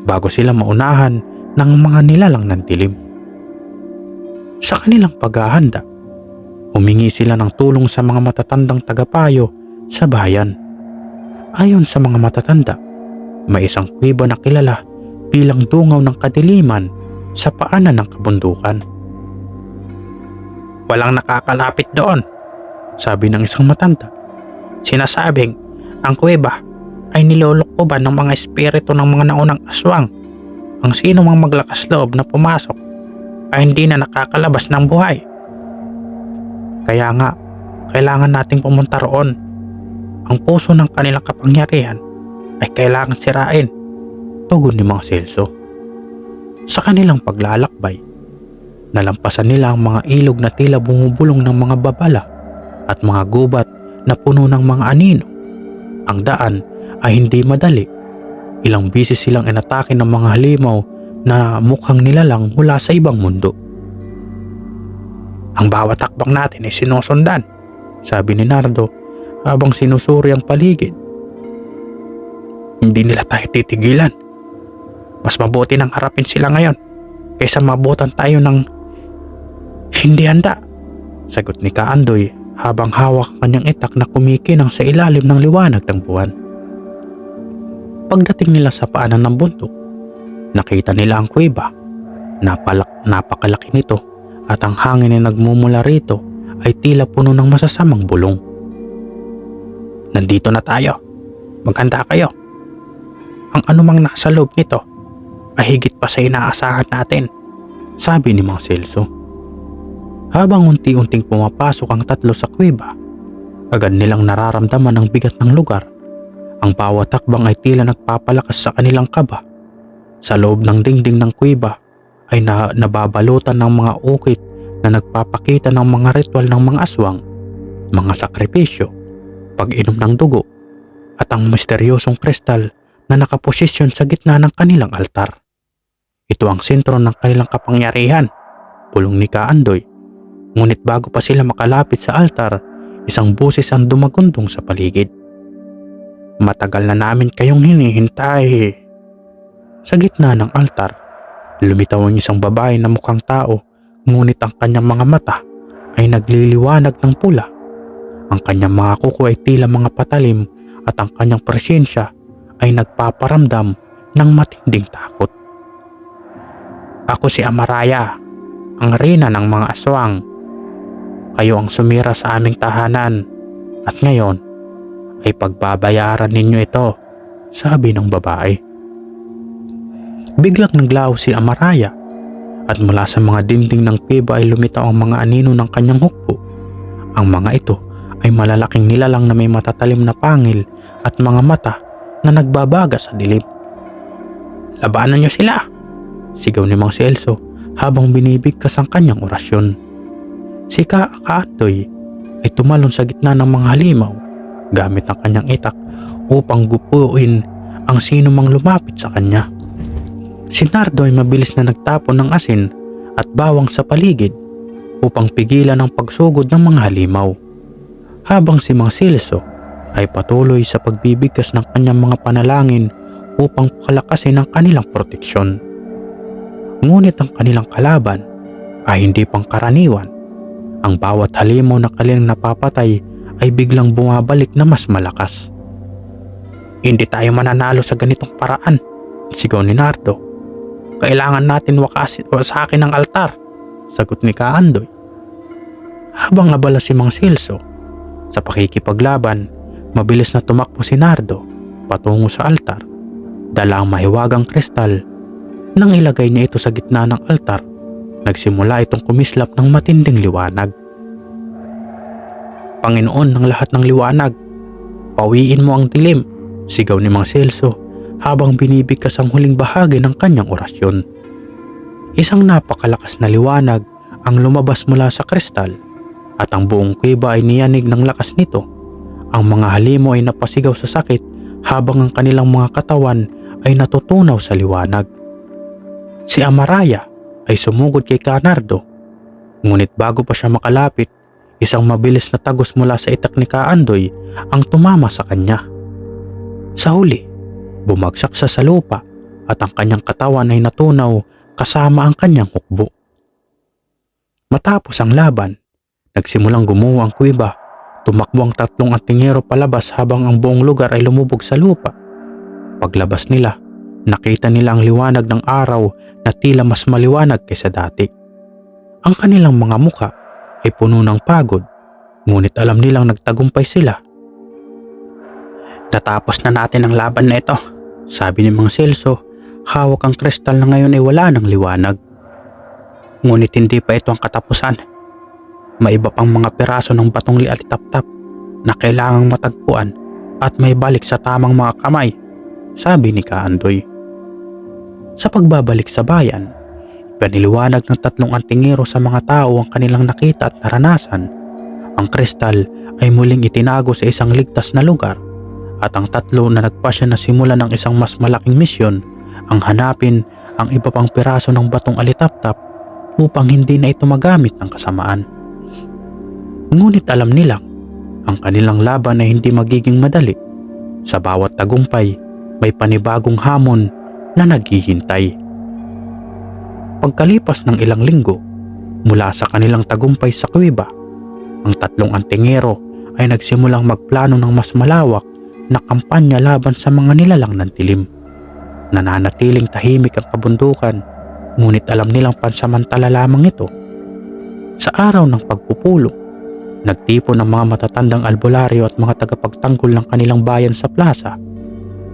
bago sila maunahan ng mga nilalang ng dilim. Sa kanilang paghahanda, humingi sila ng tulong sa mga matatandang tagapayo sa bayan. Ayon sa mga matatanda, may isang kuweba na kilala bilang dungaw ng kadiliman sa paanan ng kabundukan. Walang nakakalapit doon, sabi ng isang matanda. Sinasabing ang kuweba ay nilolokoban ng mga espiritu ng mga naunang aswang. Ang sino mang maglakas loob na pumasok ay hindi na nakakalabas ng buhay. Kaya nga, kailangan nating pumunta roon. Ang puso ng kanilang kapangyarihan ay kailangan sirain, tugon ni Mang Celso. Sa kanilang paglalakbay, nalampasan nila ang mga ilog na tila bumubulong ng mga babala at mga gubat na puno ng mga anino. Ang daan ay hindi madali. Ilang bisis silang inatake ng mga halimaw na mukhang nilalang mula sa ibang mundo. Ang bawat takbang natin ay sinusundan, sabi ni Nardo habang sinusuri ang paligid. Hindi nila tayo titigilan. Mas mabuti nang harapin sila ngayon kaysa mabutan tayo ng hindi handa, sagot ni Kaandoy habang hawak ang kanyang itak na kumikinang sa ilalim ng liwanag ng buwan. Pagdating nila sa paanan ng bundok, nakita nila ang kuweba. Napakalaki nito at ang hangin na nagmumula rito ay tila puno ng masasamang bulong. Nandito na tayo. Maghanda kayo. Ang anumang nasa loob nito ay higit pa sa inaasahan natin, sabi ni Mang Celso. Habang unti-unting pumapasok ang 3 sa kuweba, agad nilang nararamdaman ang bigat ng lugar. Ang bawat takbang ay tila nagpapalakas sa kanilang kaba. Sa loob ng dingding ng kuweba ay nababalutan ng mga ukit na nagpapakita ng mga ritual ng mga aswang, mga sakripisyo, pag-inom ng dugo, at ang misteryosong kristal na nakaposisyon sa gitna ng kanilang altar. Ito ang sentro ng kanilang kapangyarihan, pulong ni Kaandoy. Ngunit bago pa sila makalapit sa altar, isang boses ang dumagundong sa paligid. Matagal na namin kayong hinihintay. Sa gitna ng altar, lumitaw ang isang babae na mukhang tao, ngunit ang kanyang mga mata ay nagliliwanag ng pula. Ang kanyang mga kuko ay tila mga patalim at ang kanyang presensya ay nagpaparamdam ng matinding takot. Ako si Amaraya, ang reyna ng mga aswang. Kayo ang sumira sa aming tahanan at ngayon ay pagbabayaran ninyo ito, sabi ng babae. Biglang naglaho si Amaraya at mula sa mga dingding ng kuweba ay lumitaw ang mga anino ng kanyang hukbo. Ang mga ito ay malalaking nilalang na may matatalim na pangil at mga mata na nagbabaga sa dilim. Labanan niyo sila, sigaw ni Mang Celso habang binibigkas ang kanyang orasyon. Si Kaandoy ay tumalon sa gitna ng mga halimaw gamit ang kanyang itak upang gupuin ang sino mang lumapit sa kanya. Si Nardo ay mabilis na nagtapon ng asin at bawang sa paligid upang pigilan ang pagsugod ng mga halimaw. Habang si Mang Celso ay patuloy sa pagbibigkas ng kanyang mga panalangin upang palakasin ang kanilang proteksyon. Ngunit ang kanilang kalaban ay hindi pangkaraniwan. Ang bawat halimaw na kanilang napapatay ay biglang bumabalik na mas malakas. Hindi tayo mananalo sa ganitong paraan, sigaw ni Nardo. Kailangan natin wasakin ang altar, sagot ni Kaandoy. Habang abala si Mang Celso sa pakikipaglaban, mabilis na tumakbo si Nardo patungo sa altar. Dala ang mahiwagang kristal. Nang ilagay niya ito sa gitna ng altar, nagsimula itong kumislap ng matinding liwanag. Panginoon ng lahat ng liwanag, pawiin mo ang dilim, sigaw ni Mang Celso habang binibigkas ang huling bahagi ng kanyang orasyon. Isang napakalakas na liwanag ang lumabas mula sa kristal at ang buong kuweba ay niyanig ng lakas nito. Ang mga halimaw ay napasigaw sa sakit habang ang kanilang mga katawan ay natutunaw sa liwanag. Si Amaraya ay sumugod kay Nardo. Ngunit bago pa siya makalapit, isang mabilis na tagos mula sa itak ni Kaandoy ang tumama sa kanya. Sa huli, bumagsak siya sa lupa at ang kanyang katawan ay natunaw kasama ang kanyang hukbo. Matapos ang laban, nagsimulang gumuho ang kuweba. Tumakbo ang 3 antingero palabas habang ang buong lugar ay lumubog sa lupa. Paglabas nila, nakita nila ang liwanag ng araw na tila mas maliwanag kaysa dati. Ang kanilang mga muka ay puno ng pagod, ngunit alam nilang nagtagumpay sila. "Natapos na natin ang laban na ito," sabi ni Mang Celso. Hawak ang kristal na ngayon ay wala ng liwanag. Ngunit hindi pa ito ang katapusan. May iba pang mga piraso ng batong lialitap-tap na kailangang matagpuan at may balik sa tamang mga kamay, sabi ni Kaandoy. Sa pagbabalik sa bayan, paniliwanag ng 3 antingero sa mga tao ang kanilang nakita at naranasan. Ang kristal ay muling itinago sa isang ligtas na lugar at ang 3 na nagpasya na simula ng isang mas malaking misyon ang hanapin ang iba pang piraso ng batong alitap-tap upang hindi na ito magamit ng kasamaan. Ngunit alam nilang ang kanilang laban ay hindi magiging madali. Sa bawat tagumpay, may panibagong hamon na naghihintay. Pagkalipas ng ilang linggo, mula sa kanilang tagumpay sa kuweba, ang 3 antingero ay nagsimulang magplano ng mas malawak na kampanya laban sa mga nilalang ng dilim. Nananatiling tahimik ang kabundukan, ngunit alam nilang pansamantala lamang ito. Sa araw ng pagpupulong, nagtipon ng mga matatandang albularyo at mga tagapagtanggol ng kanilang bayan sa plaza.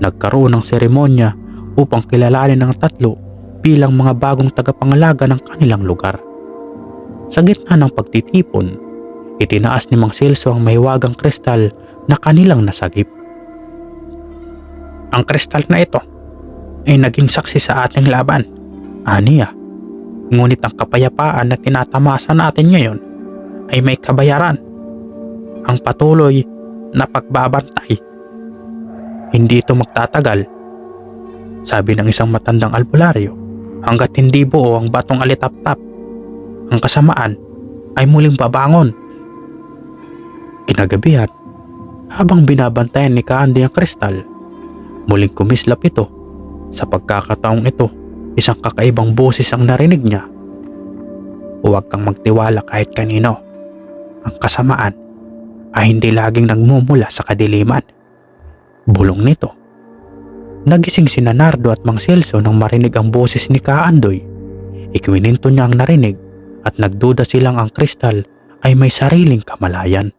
Nagkaroon ng seremonya upang kilalanin ng 3 bilang mga bagong tagapangalaga ng kanilang lugar. Sa gitna ng pagtitipon, itinaas ni Mang Celso ang mahiwagang kristal na kanilang nasagip. "Ang kristal na ito ay naging saksi sa ating laban," aniya. "Ngunit ang kapayapaan na tinatamasa natin ngayon ay may kabayaran. Ang patuloy na pagbabantay. Hindi ito magtatagal," sabi ng isang matandang albularyo. "Hanggat hindi buo ang batong alitap-tap, ang kasamaan ay muling babangon." Kinagabihan, habang binabantayan ni Kaandoy ang kristal, muling kumislap ito. Sa pagkakataong ito, isang kakaibang boses ang narinig niya. "Huwag kang magtiwala kahit kanino. Ang kasamaan ay hindi laging nagmumula sa kadiliman," bulong nito. Nagising si Nardo at Mang Celso nang marinig ang boses ni Kaandoy. Ikiwininto niya ang narinig at nagduda silang ang kristal ay may sariling kamalayan.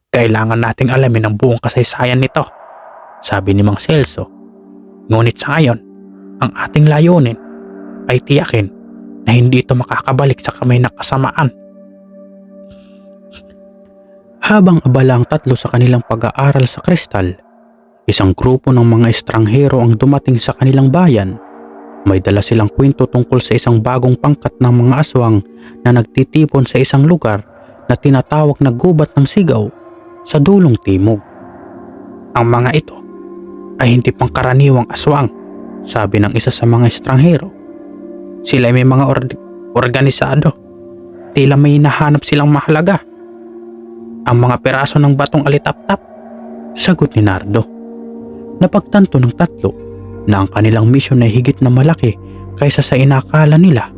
"Kailangan nating alamin ang buong kasaysayan nito," sabi ni Mang Celso. "Ngunit sa ngayon, ang ating layunin ay tiyakin na hindi ito makakabalik sa kamay ng kasamaan." Habang abala ang 3 sa kanilang pag-aaral sa kristal, isang grupo ng mga estranghero ang dumating sa kanilang bayan. May dala silang kwento tungkol sa isang bagong pangkat ng mga aswang na nagtitipon sa isang lugar na tinatawag na Gubat ng Sigaw sa dulong timog. "Ang mga ito ay hindi pangkaraniwang aswang," sabi ng isa sa mga estranghero. "Sila ay may mga organisado. Tila may hinahanap silang mahalaga." "Ang mga piraso ng batong alitap-tap," sagot ni Nardo. Napagtanto ng 3 na ang kanilang misyon ay higit na malaki kaysa sa inakala nila.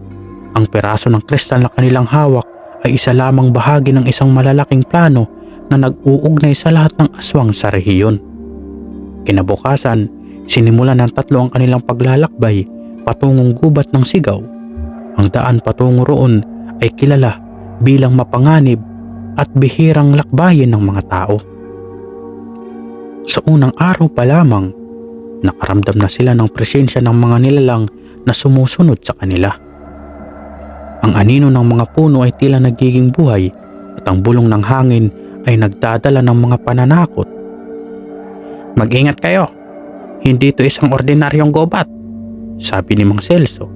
Ang piraso ng kristal na kanilang hawak ay isa lamang bahagi ng isang malalaking plano na nag-uugnay sa lahat ng aswang sa rehiyon. Kinabukasan, sinimulan ng 3 ang kanilang paglalakbay patungong Gubat ng Sigaw. Ang daan patungo roon ay kilala bilang mapanganib at bihirang lakbayin ng mga tao. Sa unang araw pa lamang, nakaramdam na sila ng presensya ng mga nilalang na sumusunod sa kanila. Ang anino ng mga puno ay tila nagiging buhay at ang bulong ng hangin ay nagdadala ng mga pananakot. "Mag-ingat kayo, hindi ito isang ordinaryong gubat," sabi ni Mang Celso.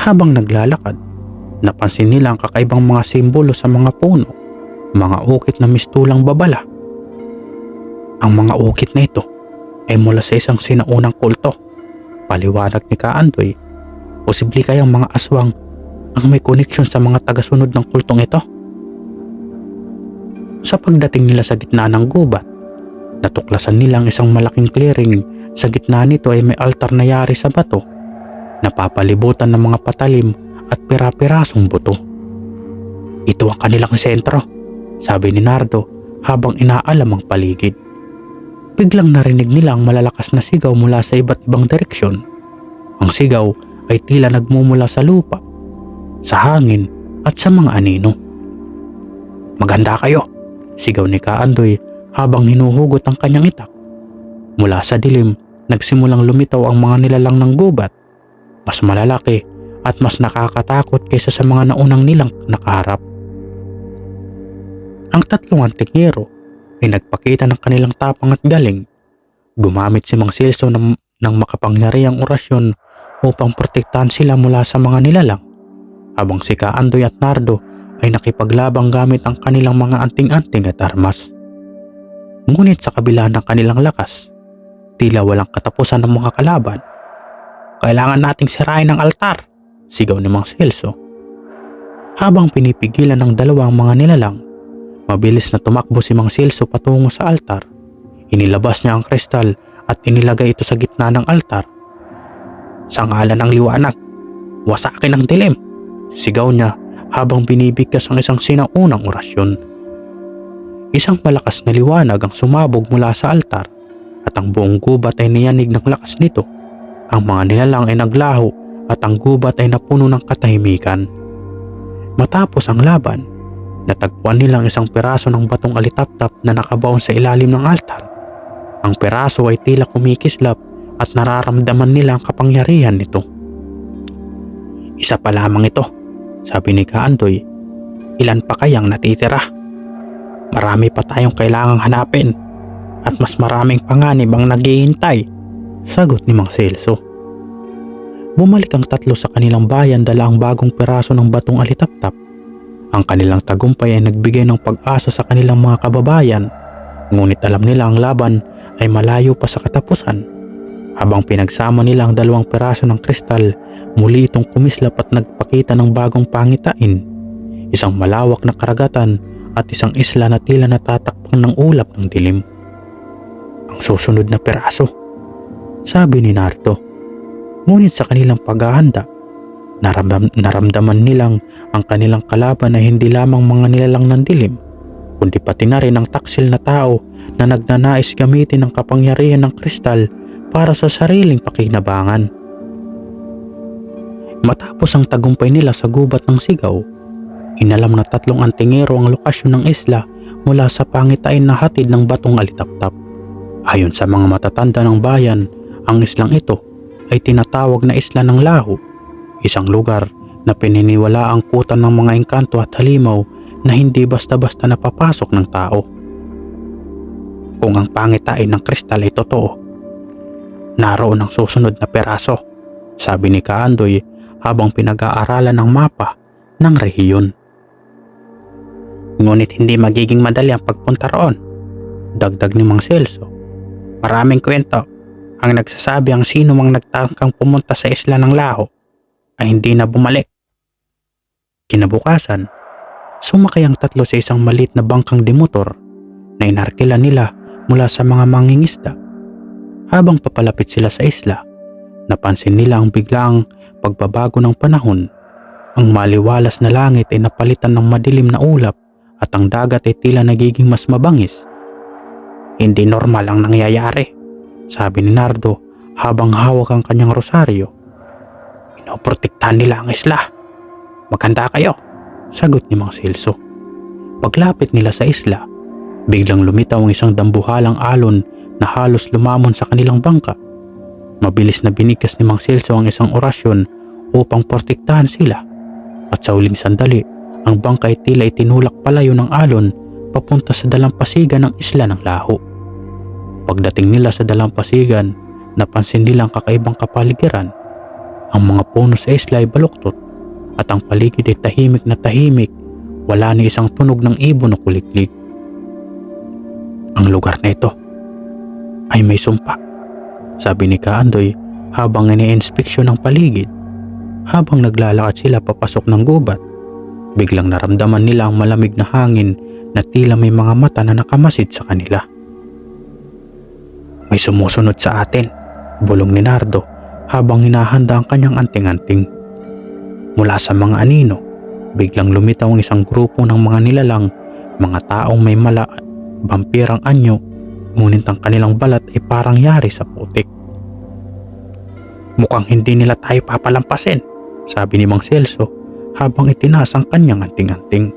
Habang naglalakad, napansin nila ang kakaibang mga simbolo sa mga puno, mga ukit na mistulang babala. "Ang mga ukit na ito ay mula sa isang sinaunang kulto," paliwanag ni Kaandoy. "Posible kayang mga aswang ang may koneksyon sa mga tagasunod ng kultong ito. Sa pagdating nila sa gitna ng gubat, natuklasan nilang isang malaking clearing. Sa gitna nito ay may altar na yari sa bato, napapalibutan ng mga patalim at pira-pirasong buto. Ito ang kanilang sentro, sabi ni Nardo habang inaalam ang paligid. Biglang narinig nila ang malalakas na sigaw mula sa iba't ibang direksyon. Ang sigaw ay tila nagmumula sa lupa, sa hangin at sa mga anino. "Maganda kayo!" sigaw ni Kaandoy habang hinuhugot ang kanyang itak. Mula sa dilim, nagsimulang lumitaw ang mga nilalang ng gubat, mas malalaki at mas nakakatakot kaysa sa mga naunang nilang nakaharap. Ang tatlong antingero ay nagpakita ng kanilang tapang at galing. Gumamit si Mang Celso ng makapangyarihang orasyon upang protektahan sila mula sa mga nilalang, habang si Kaandoy at Nardo ay nakipaglabang gamit ang kanilang mga anting-anting at armas. Ngunit sa kabila ng kanilang lakas, tila walang katapusan ng mga kalaban. "Kailangan nating sirain ang altar," sigaw ni Mang Celso. Habang pinipigilan ng dalawang mga nilalang, mabilis na tumakbo si Mang Celso patungo sa altar. Inilabas niya ang kristal at inilagay ito sa gitna ng altar. "Sa ngalan ng liwanag, wasakin ang dilim," sigaw niya habang binibigkas ang isang sinaunang orasyon. Isang malakas na liwanag ang sumabog mula sa altar at ang buong gubat ay niyanig ng lakas nito. Ang mga nilalang ay naglaho at ang gubat ay napuno ng katahimikan. Matapos ang laban, natagpuan nilang isang piraso ng batong alitaptap na nakabaon sa ilalim ng altar. Ang piraso ay tila kumikislap at nararamdaman nila ang kapangyarihan nito. "Isa pa lamang ito," sabi ni Kaandoy. "Ilan pa kayang natitira? Marami pa tayong kailangang hanapin at mas maraming panganib ang naghihintay," sagot ni Mang Celso. Bumalik ang tatlo sa kanilang bayan dala ang bagong piraso ng batong alitaptap. Ang kanilang tagumpay ay nagbigay ng pag-asa sa kanilang mga kababayan, ngunit alam nila ang laban ay malayo pa sa katapusan. Habang pinagsama nila ang dalawang piraso ng kristal, muli itong kumislap at nagpakita ng bagong pangitain. Isang malawak na karagatan at isang isla na tila natatakpan ng ulap ng dilim. "Ang susunod na piraso," sabi ni Nardo. Ngunit sa kanilang paghahanda, naramdaman nilang ang kanilang kalaban ay hindi lamang mga nilalang ng dilim, kundi pati na rin ang taksil na tao na nagnanais gamitin ang kapangyarihan ng kristal para sa sariling pakinabangan. Matapos ang tagumpay nila sa gubat ng sigaw, inalam na tatlong antingero ang lokasyon ng isla mula sa pangitain na hatid ng batong alitaptap. Ayon sa mga matatanda ng bayan, ang islang ito ay tinatawag na Isla ng Laho, isang lugar na pininiwala ang kutan ng mga engkanto at halimaw na hindi basta-basta napapasok ng tao. Kung ang pangitain ng kristal ay totoo, naroon ang susunod na peraso, sabi ni Kaandoy habang pinag-aaralan ng mapa ng rehiyon. Ngunit hindi magiging madali ang pagpunta roon, dagdag ni Mang Celso. Maraming kwento ang nagsasabi ang sino mang nagtangkang pumunta sa Isla ng Laho ay hindi na bumalik. Kinabukasan, sumakay ang tatlo sa isang maliit na bangkang demotor na inarkila nila mula sa mga mangingisda. Habang papalapit sila sa isla, napansin nila ang biglaang pagbabago ng panahon. Ang maliwalas na langit ay napalitan ng madilim na ulap at ang dagat ay tila nagiging mas mabangis. Hindi normal ang nangyayari, sabi ni Nardo habang hawak ang kanyang rosaryo. Pinoprotektahan nila ang isla. Maganda kayo, sagot ni Mang Celso. Paglapit nila sa isla, biglang lumitaw ang isang dambuhalang alon na halos lumamon sa kanilang bangka. Mabilis na binigkas ni Mang Celso ang isang orasyon upang protektahan sila. At sa huling sandali, ang bangka ay tila itinulak palayo ng alon papunta sa dalampasigan ng Isla ng Laho. Pagdating nila sa dalampasigan, napansin nila ang kakaibang kapaligiran. Ang mga puno sa isla ay baluktot at ang paligid ay tahimik na tahimik, wala ni isang tunog ng ibon o kuliklik. Ang lugar na ito ay may sumpa, sabi ni Kaandoy habang iniinspeksyon ang paligid. Habang naglalakad sila papasok ng gubat, biglang naramdaman nila ang malamig na hangin na tila may mga mata na nakamasid sa kanila. "May sumusunod sa atin," bulong ni Nardo habang hinahanda ang kanyang anting-anting. Mula sa mga anino, biglang lumitaw ang isang grupo ng mga nilalang, mga taong may vampirang anyo, ngunit ang kanilang balat ay parang yari sa putik. "Mukhang hindi nila tayo papalampasin," sabi ni Mang Celso habang itinaas ang kanyang anting-anting.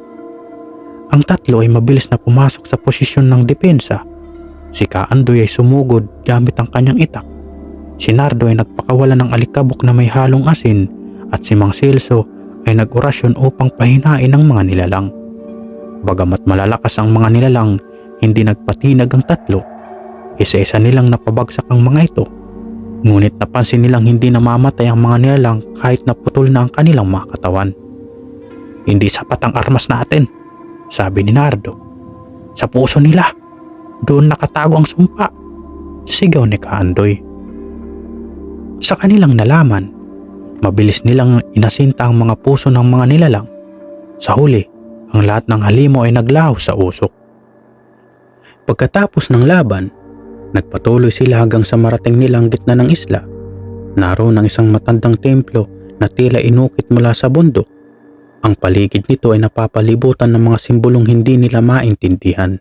Ang tatlo ay mabilis na pumasok sa posisyon ng depensa. Si Kaandoy ay sumugod gamit ang kanyang itak. Si Nardo ay nagpakawala ng alikabok na may halong asin at si Mang Celso ay nag-orasyon upang pahinain ang mga nilalang. Bagamat malalakas ang mga nilalang, hindi nagpatinag ang tatlo. Isa-isa nilang napabagsak ang mga ito. Ngunit napansin nilang hindi namamatay ang mga nilalang kahit naputol na ang kanilang mga katawan. "Hindi sapat ang armas natin," sabi ni Nardo. "Sa puso nila, doon nakatago ang sumpa," sigaw ni Kaandoy. Sa kanilang nalaman, mabilis nilang inasinta ang mga puso ng mga nilalang. Sa huli, ang lahat ng halimo ay naglaho sa usok. Pagkatapos ng laban, nagpatuloy sila hanggang sa marating nilang gitna ng isla. Naroon ang isang matandang templo na tila inukit mula sa bundok. Ang paligid nito ay napapalibutan ng mga simbolong hindi nila maintindihan.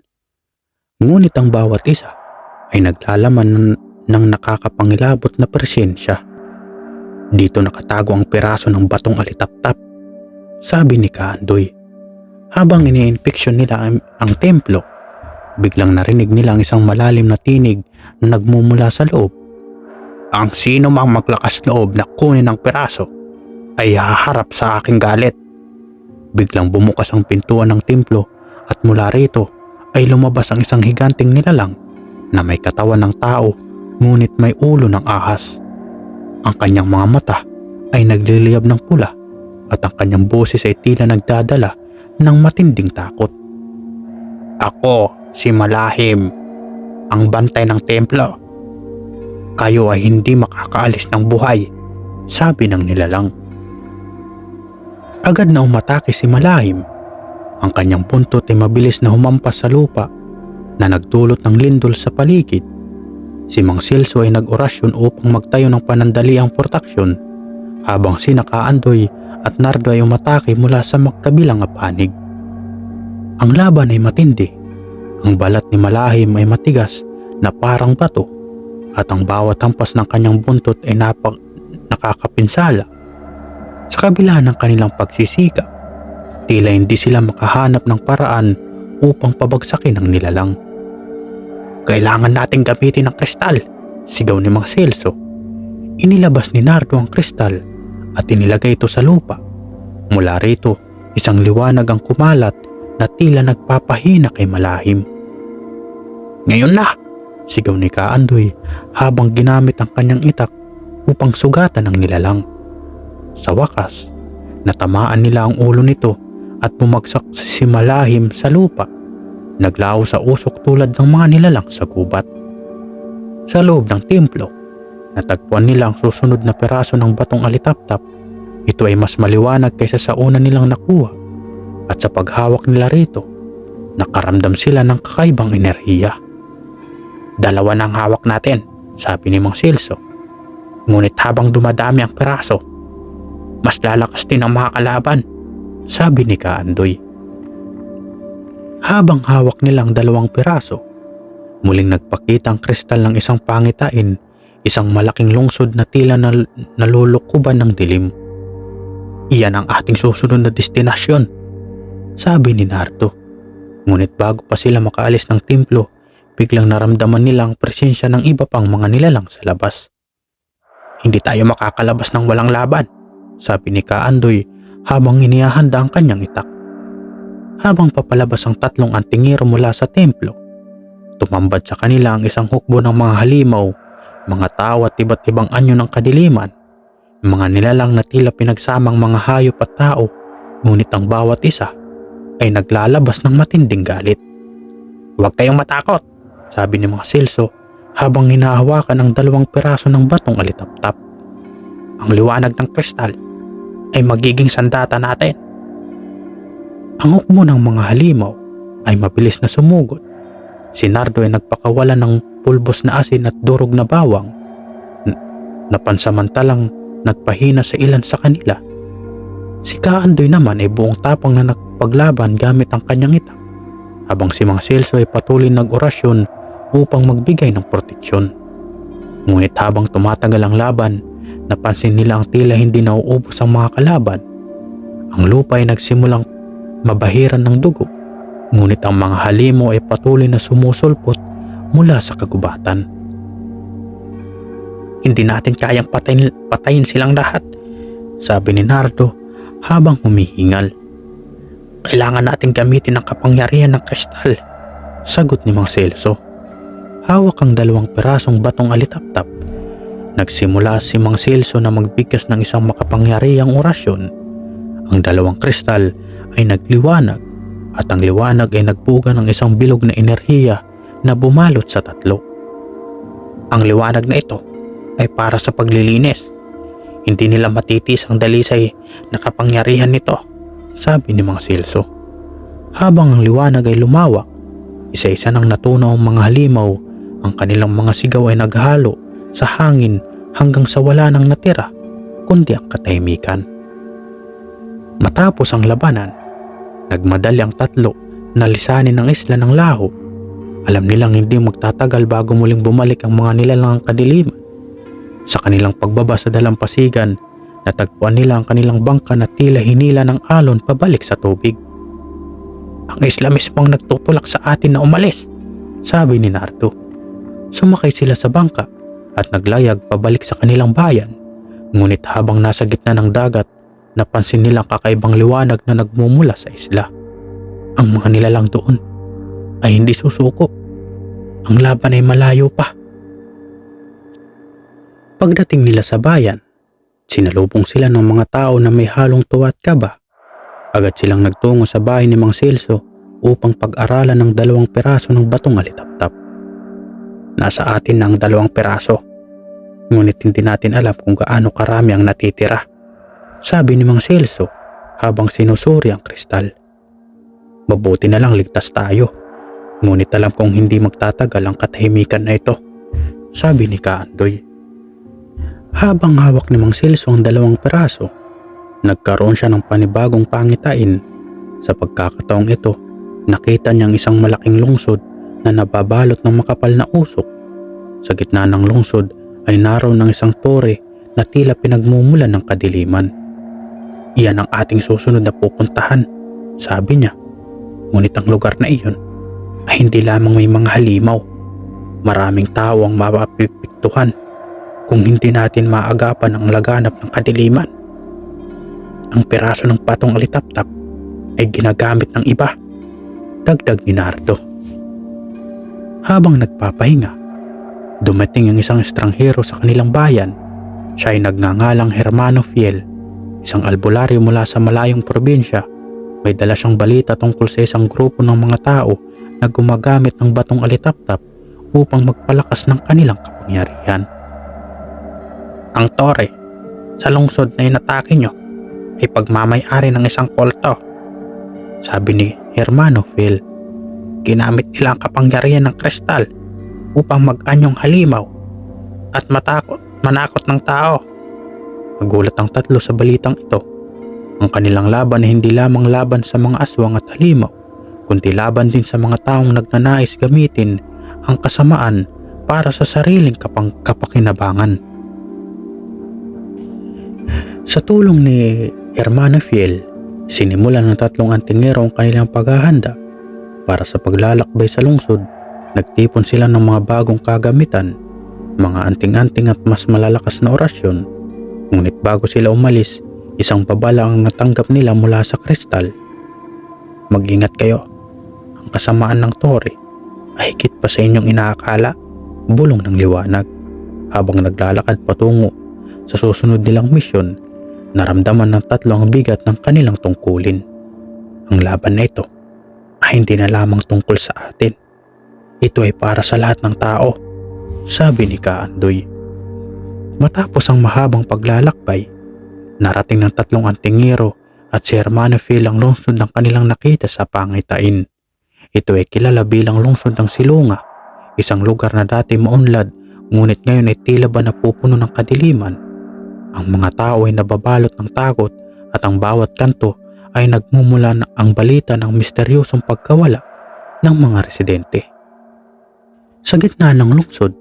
Ngunit ang bawat isa ay naglalaman ng nakakapangilabot na presensya. "Dito nakatago ang piraso ng batong alitaptap," sabi ni Kaandoy. Habang ini-inspeksyon nila ang templo, biglang narinig nila ang isang malalim na tinig na nagmumula sa loob. "Ang sino mang maglakas loob na kunin ang piraso ay haharap sa aking galit." Biglang bumukas ang pintuan ng templo at mula rito ay lumabas ang isang higanting nilalang na may katawan ng tao ngunit may ulo ng ahas. Ang kanyang mga mata ay nagliliyab ng pula at ang kanyang boses ay tila nagdadala ng matinding takot. "Ako si Malahim, ang bantay ng templo. Kayo ay hindi makakaalis ng buhay," sabi ng nilalang. Agad na umatake si Malahim. Ang kanyang buntot ay mabilis na humampas sa lupa na nagdulot ng lindol sa paligid. Si Mang Celso ay nag-orasyon upang magtayo ng panandaliang proteksyon habang si Kaandoy at Nardo ay umatake mula sa magkabilang panig. Ang laban ay matindi. Ang balat ni Malahim ay matigas na parang bato at ang bawat hampas ng kanyang buntot ay nakakapinsala. Sa kabila ng kanilang pagsisikap, tila hindi sila makahanap ng paraan upang pabagsakin ang nilalang. "Kailangan nating gamitin ang kristal," sigaw ni Mang Celso. Inilabas ni Nardo ang kristal at inilagay ito sa lupa. Mula rito, isang liwanag ang kumalat na tila nagpapahina kay Malahim. "Ngayon na!" sigaw ni Kaandoy habang ginamit ang kanyang itak upang sugatan ang nilalang. Sa wakas, natamaan nila ang ulo nito at bumagsak si Malahim sa lupa. Naglaho sa usok tulad ng mga nilalang sa gubat. Sa loob ng templo, natagpuan nila ang susunod na piraso ng batong alitaptap. Ito ay mas maliwanag kaysa sa una nilang nakuha at sa paghawak nila rito, nakaramdam sila ng kakaibang enerhiya. "Dalawa na ang hawak natin," sabi ni Mang Celso. "Ngunit habang dumadami ang piraso, mas lalakas din ang mga kalaban," sabi ni Kaandoy. Habang hawak nilang dalawang piraso, muling nagpakita ang kristal ng isang pangitain, isang malaking lungsod na tila nalulukuban ng dilim. "Iyan ang ating susunod na destinasyon," sabi ni Nardo. Ngunit bago pa sila makaalis ng templo, biglang naramdaman nila ang presensya ng iba pang mga nilalang sa labas. "Hindi tayo makakalabas ng walang laban," sabi ni Kaandoy habang inihahanda ang kanyang itak. Habang papalabas ang tatlong antingero mula sa templo, tumambad sa kanila ang isang hukbo ng mga halimaw, mga tao at iba't ibang anyo ng kadiliman, mga nilalang na tila pinagsamang mga hayop at tao, ngunit ang bawat isa ay naglalabas ng matinding galit. "Huwag kayong matakot," sabi ni Mang Celso habang hinahawakan ang dalawang piraso ng batong alitaptap. "Ang liwanag ng kristal ay magiging sandata natin. Ang hukbo ng mga halimaw ay mabilis na sumugod. Si Nardo ay nagpakawala ng pulbos na asin at durog na bawang na pansamantalang nagpahina sa ilan sa kanila. Si Kaandoy naman ay buong tapang na nagpaglaban gamit ang kanyang itak, habang si Mang Celso ay patuloy nag-orasyon upang magbigay ng proteksyon. Ngunit habang tumatagal ang laban, napansin nila ang tila hindi nauubos ang mga kalaban. Ang lupa ay nagsimulang mabahiran ng dugo, ngunit ang mga halimaw ay patuloy na sumusulpot mula sa kagubatan. Hindi natin kayang patayin silang lahat, sabi ni Nardo habang humihingal. Kailangan natin gamitin ang kapangyarihan ng kristal, sagot ni Mang Celso. Hawak ang 2 pirasong batong alitaptap. Nagsimula si Mang Celso na magbigkas ng isang makapangyarihang orasyon. Ang 2 kristal ay nagliwanag at ang liwanag ay nagbuga ng isang bilog na enerhiya na bumalot sa 3. Ang liwanag na ito ay para sa paglilinis. Hindi nila matitis ang dalisay na kapangyarihan nito, sabi ni Mang Celso. Habang ang liwanag ay lumawak, isa-isa nang natunaw ang mga halimaw. Ang kanilang mga sigaw ay naghalo sa hangin hanggang sa wala nang natira kundi ang katahimikan. Matapos ang labanan, nagmadali ang 3 na lisanin ang isla ng Laho. Alam nilang hindi magtatagal bago muling bumalik ang mga nilalang kadiliman. Sa kanilang pagbaba sa dalampasigan, natagpuan nila ang kanilang bangka na tila hinila ng alon pabalik sa tubig. Ang isla mismo ang nagtutulak sa atin na umalis, sabi ni Nardo. Sumakay sila sa bangka at naglayag pabalik sa kanilang bayan. Ngunit habang nasa gitna ng dagat, napansin nilang kakaibang liwanag na nagmumula sa isla. Ang mga nilalang doon ay hindi susuko. Ang laban ay malayo pa. Pagdating nila sa bayan, sinalubong sila ng mga tao na may halong tuwa at kaba. Agad silang nagtungo sa bahay ni Mang Celso upang pag-aralan ng 2 piraso ng batong alitaptap. Nasa atin na ang 2 piraso, ngunit hindi natin alam kung gaano karami ang natitira, sabi ni Mang Celso habang sinusuri ang kristal. Mabuti na lang ligtas tayo, ngunit alam kong hindi magtatagal ang katahimikan na ito, sabi ni Kaandoy. Habang hawak ni Mang Celso ang 2 piraso, nagkaroon siya ng panibagong pangitain. Sa pagkakataong ito, nakita niyang isang malaking lungsod na nababalot ng makapal na usok. Sa gitna ng lungsod ay naroon ng isang tore na tila pinagmumulan ng kadiliman. Iyan ang ating susunod na pupuntahan, sabi niya. Ngunit ang lugar na iyon ay hindi lamang may mga halimaw. Maraming tao ang mapapipiktuhan kung hindi natin maagapan ang laganap ng kadiliman. Ang piraso ng patong alitaptap ay ginagamit ng iba, dagdag ni Nardo. Habang nagpapahinga, dumating ang isang estranghero sa kanilang bayan. Siya ay nagngangalang Hermano Fiel, isang albularyo mula sa malayong probinsya. May dala siyang balita tungkol sa isang grupo ng mga tao na gumagamit ng batong alitaptap upang magpalakas ng kanilang kapangyarihan. Ang tore sa lungsod na inatake nyo ay pagmamay-ari ng isang kulto, sabi ni Hermano Fiel. Ginamit nila ang kapangyarihan ng kristal upang mag-anyong halimaw at manakot ng tao. Nagulat ang 3 sa balitang ito. Ang kanilang laban ay hindi lamang laban sa mga aswang at halimaw, kundi laban din sa mga taong nagnanais gamitin ang kasamaan para sa sariling kapakinabangan. Sa tulong ni Hermano Fiel, sinimulan ng 3 antingero ang kanilang paghahanda para sa paglalakbay sa lungsod. Nagtipon sila ng mga bagong kagamitan, mga anting-anting at mas malalakas na orasyon. Ngunit bago sila umalis, isang babala ang natanggap nila mula sa kristal. Mag-ingat kayo, ang kasamaan ng tore ay higit pa sa inyong inaakala, bulong ng liwanag. Habang naglalakad patungo sa susunod nilang misyon, naramdaman ng 3 ang bigat ng kanilang tungkulin. Ang laban na ito ay hindi na lamang tungkol sa atin. Ito ay para sa lahat ng tao, sabi ni Kaandoy. Matapos ang mahabang paglalakbay, Narating ng tatlong antingero at si Hermano Phil ang lungsod ng kanilang nakita sa pangitain. Ito ay kilala bilang lungsod ng Silunga, isang lugar na dati maunlad ngunit ngayon ay tila ba napupuno ng kadiliman. Ang mga tao ay nababalot ng takot at ang bawat kanto ay nagmumula ang balita ng misteryosong pagkawala ng mga residente. Sa gitna ng lungsod,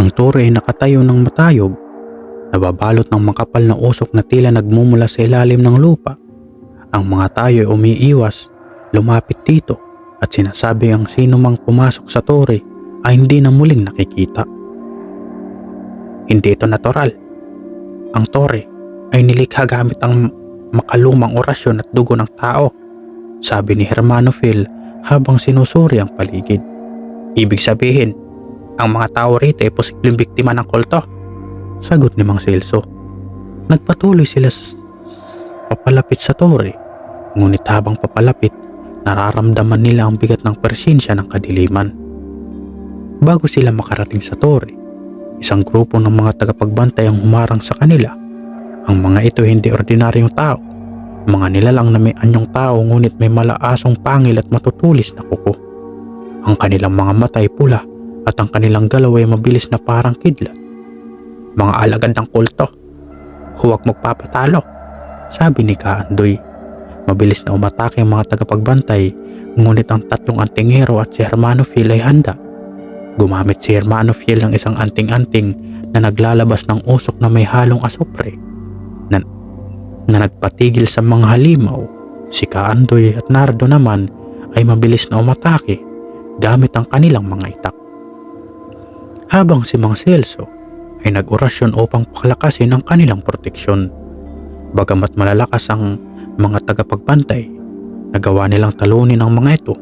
ang tore ay nakatayo ng matayog, nababalot ng makapal na usok na tila nagmumula sa ilalim ng lupa. Ang mga tayo ay umiiwas, lumapit dito at sinasabi ang sino mang pumasok sa tore ay hindi na muling nakikita. Hindi ito natural. Ang tore ay nilikha gamit ang makalumang orasyon at dugo ng tao, sabi ni Hermano Phil habang sinusuri ang paligid. Ibig sabihin, ang mga tao rito ay posibleng biktima ng kulto, sagot ni Mang Celso. Nagpatuloy sila papalapit sa tore, ngunit habang papalapit, nararamdaman nila ang bigat ng presensya ng kadiliman. Bago sila makarating sa tore, isang grupo ng mga tagapagbantay ang humarang sa kanila. Ang mga ito hindi ordinaryong tao, mga nilalang na may anyong tao ngunit may malaasong pangil at matutulis na kuko. Ang kanilang mga mata ay pula at ang kanilang galaw ay mabilis na parang kidlat. Mga alagad ng kulto, huwag magpapatalo, sabi ni Kaandoy. Mabilis na umatake ang mga tagapagbantay, ngunit ang tatlong antingero at si Hermano Phil ay handa. Gumamit si Hermano Phil ng isang anting-anting na naglalabas ng usok na may halong asupre na nagpatigil sa mga halimaw. Si Kaandoy at Nardo naman ay mabilis na umatake gamit ang kanilang mga itak. Habang si Mang Celso ay nag-orasyon upang pakalakasin ang kanilang proteksyon. Bagamat malalakas ang mga tagapagbantay, nagawa nilang talunin ang mga ito.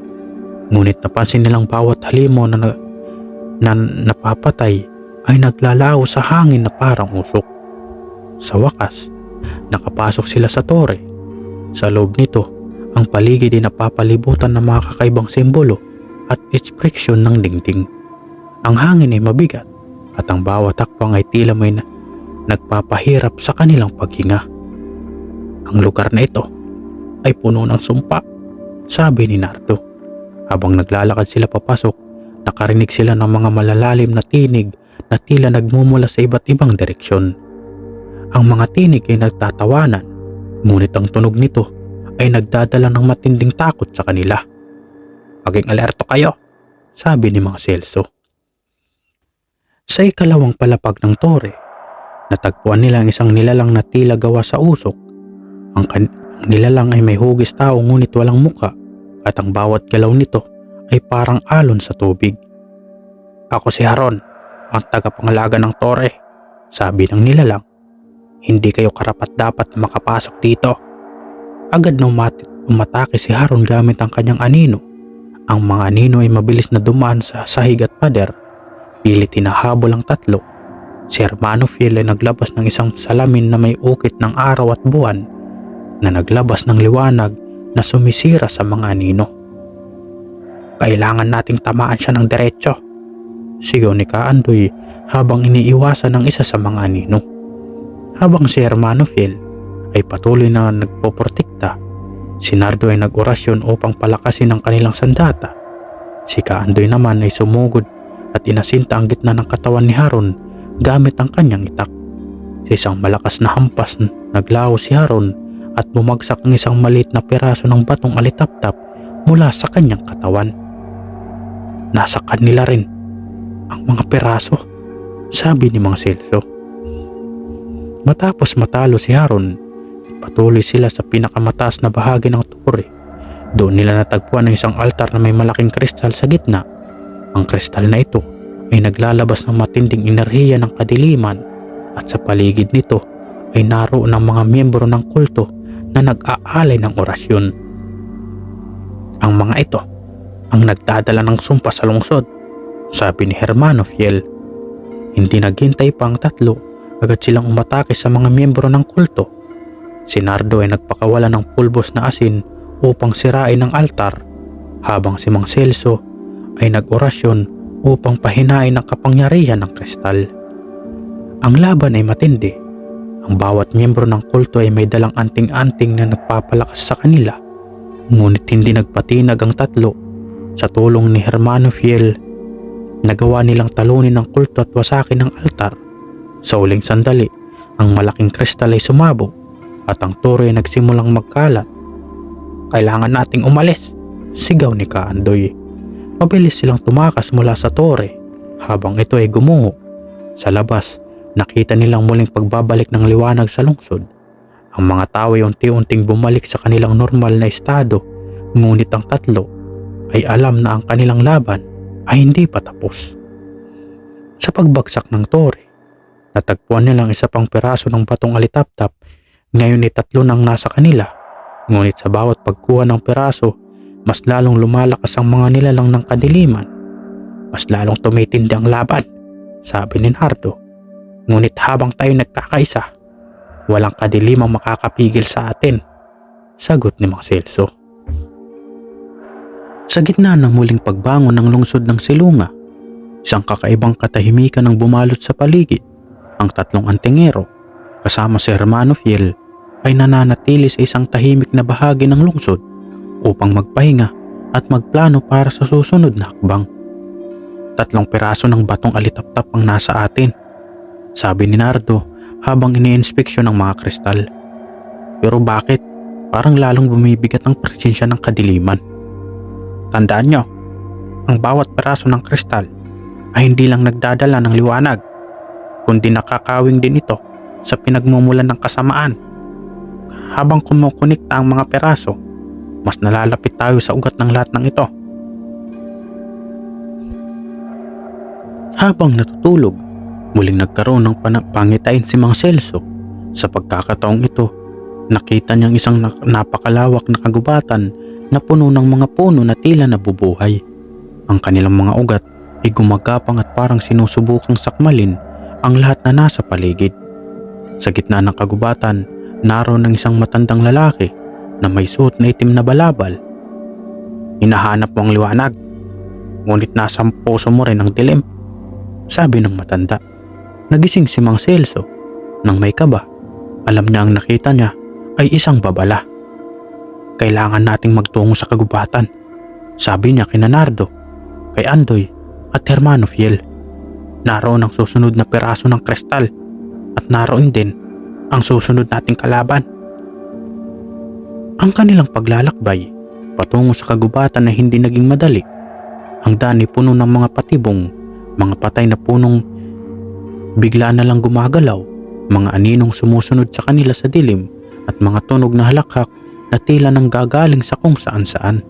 Ngunit napansin nilang bawat halimaw na napapatay ay naglalao sa hangin na parang usok. Sa wakas, nakapasok sila sa tore. Sa loob nito, ang paligid ay napapalibutan ng mga kakaibang simbolo at ekspresyon ng dingding. Ang hangin ay mabigat at ang bawat hakbang ay tila may nagpapahirap sa kanilang paghinga. Ang lugar na ito ay puno ng sumpa, sabi ni Nardo. Habang naglalakad sila papasok, nakarinig sila ng mga malalalim na tinig na tila nagmumula sa iba't ibang direksyon. Ang mga tinig ay nagtatawanan, ngunit ang tunog nito ay nagdadala ng matinding takot sa kanila. Maging alerto kayo, sabi ni Mang Celso. Sa ikalawang palapag ng tore, natagpuan nila ang isang nilalang na tila gawa sa usok. Ang nilalang ay may hugis tao ngunit walang muka at ang bawat galaw nito ay parang alon sa tubig. Ako si Haron, ang tagapangalaga ng tore, sabi ng nilalang. Hindi kayo karapat-dapat na makapasok dito. Agad na umatake si Haron gamit ang kanyang anino. Ang mga anino ay mabilis na dumaan sa sahig at pader. Pilit hinahabol ang tatlo. Si Hermano Phil ay naglabas ng isang salamin na may ukit ng araw at buwan na naglabas ng liwanag na sumisira sa mga anino. Kailangan nating tamaan siya ng diretsyo, sigaw ni Kaandoy habang iniiwasan ng isa sa mga anino. Habang si Hermano Phil ay patuloy na nagpoprotekta, si Nardo ay nag-orasyon upang palakasin ang kanilang sandata. Si Kaandoy naman ay sumugod at inasinta ang gitna ng katawan ni Haron gamit ang kanyang itak. Sa isang malakas na hampas, naglaho si Haron at bumagsak ang isang maliit na piraso ng batong alitaptap mula sa kanyang katawan. Nasa kanila rin ang mga piraso, sabi ni Mang Celso. Matapos matalo si Haron, patuloy sila sa pinakamataas na bahagi ng tore. Doon nila natagpuan ang isang altar na may malaking kristal sa gitna. Ang kristal na ito ay naglalabas ng matinding enerhiya ng kadiliman at sa paligid nito ay naroon ang mga miyembro ng kulto na nag-aalay ng orasyon. Ang mga ito ang nagdadala ng sumpa sa lungsod, sabi ni Hermano Phil. Hindi naghintay pa ang tatlo, agad silang umatake sa mga miyembro ng kulto. Si Nardo ay nagpakawala ng pulbos na asin upang sirain ang altar, habang si Mang Celso ay nag-orasyon upang pahinain ang kapangyarihan ng kristal. Ang laban ay matindi. Ang bawat miyembro ng kulto ay may dalang anting-anting na nagpapalakas sa kanila. Ngunit hindi nagpatinag ang tatlo. Sa tulong ni Hermano Fiel, nagawa nilang talunin ang kulto at wasakin ang altar. Sa uling sandali, ang malaking kristal ay sumabog at ang tore ay nagsimulang magkalat. "Kailangan nating umalis," sigaw ni Kaandoy. Mabilis silang tumakas mula sa tore habang ito ay gumuho. Sa labas, nakita nilang muling pagbabalik ng liwanag sa lungsod. Ang mga tao ay unti-unting bumalik sa kanilang normal na estado, ngunit ang tatlo ay alam na ang kanilang laban ay hindi pa tapos. Sa pagbagsak ng tore, natagpuan nilang isa pang piraso ng batong alitaptap. Ngayon ay tatlo nang nasa kanila. Ngunit sa bawat pagkuha ng piraso, mas lalong lumalakas ang mga nilalang ng kadiliman. "Mas lalong tumitindi ang laban," sabi ni Nardo. "Ngunit habang tayo nagkakaisa, walang kadilimang makakapigil sa atin," sagot ni Mang Celso. Sa gitna ng muling pagbangon ng lungsod ng Silunga, isang kakaibang katahimikan ang bumalot sa paligid. Ang tatlong antingero, kasama si Hermano Fiel, ay nananatili sa isang tahimik na bahagi ng lungsod upang magpahinga at magplano para sa susunod na hakbang. "Tatlong piraso ng batong alitaptap ang nasa atin," sabi ni Nardo habang iniinspeksyon ang mga kristal. "Pero bakit? Parang lalong bumibigat ang presensya ng kadiliman." "Tandaan nyo, ang bawat piraso ng kristal ay hindi lang nagdadala ng liwanag, kundi nakakawing din ito sa pinagmumulan ng kasamaan. Habang kumukunikta ang mga piraso, mas nalalapit tayo sa ugat ng lahat ng ito." Habang natutulog, muling nagkaroon ng pangitain si Mang Celso. Sa pagkakataong ito, nakita niyang isang napakalawak na kagubatan na puno ng mga puno na tila nabubuhay. Ang kanilang mga ugat ay gumagapang at parang sinusubukang sakmalin ang lahat na nasa paligid. Sa gitna ng kagubatan, naroon ng isang matandang lalaki na may suot na itim na balabal. "Hinahanap mo ang liwanag, ngunit nasa puso mo rin ang dilim," sabi ng matanda. Nagising si Mang Celso nang may kaba. Alam niya ang nakita niya ay isang babala. "Kailangan nating magtungo sa kagubatan," sabi niya kina Nardo, kay Andoy at Hermano Fiel. "Naroon ang susunod na piraso ng kristal at naroon din ang susunod nating kalaban." Ang kanilang paglalakbay patungo sa kagubatan ay hindi naging madali. Ang daan ay puno ng mga patibong, mga patay na punong bigla na lang gumagalaw, mga aninong sumusunod sa kanila sa dilim, at mga tunog na halakhak na tila nang gagaling sa kung saan-saan.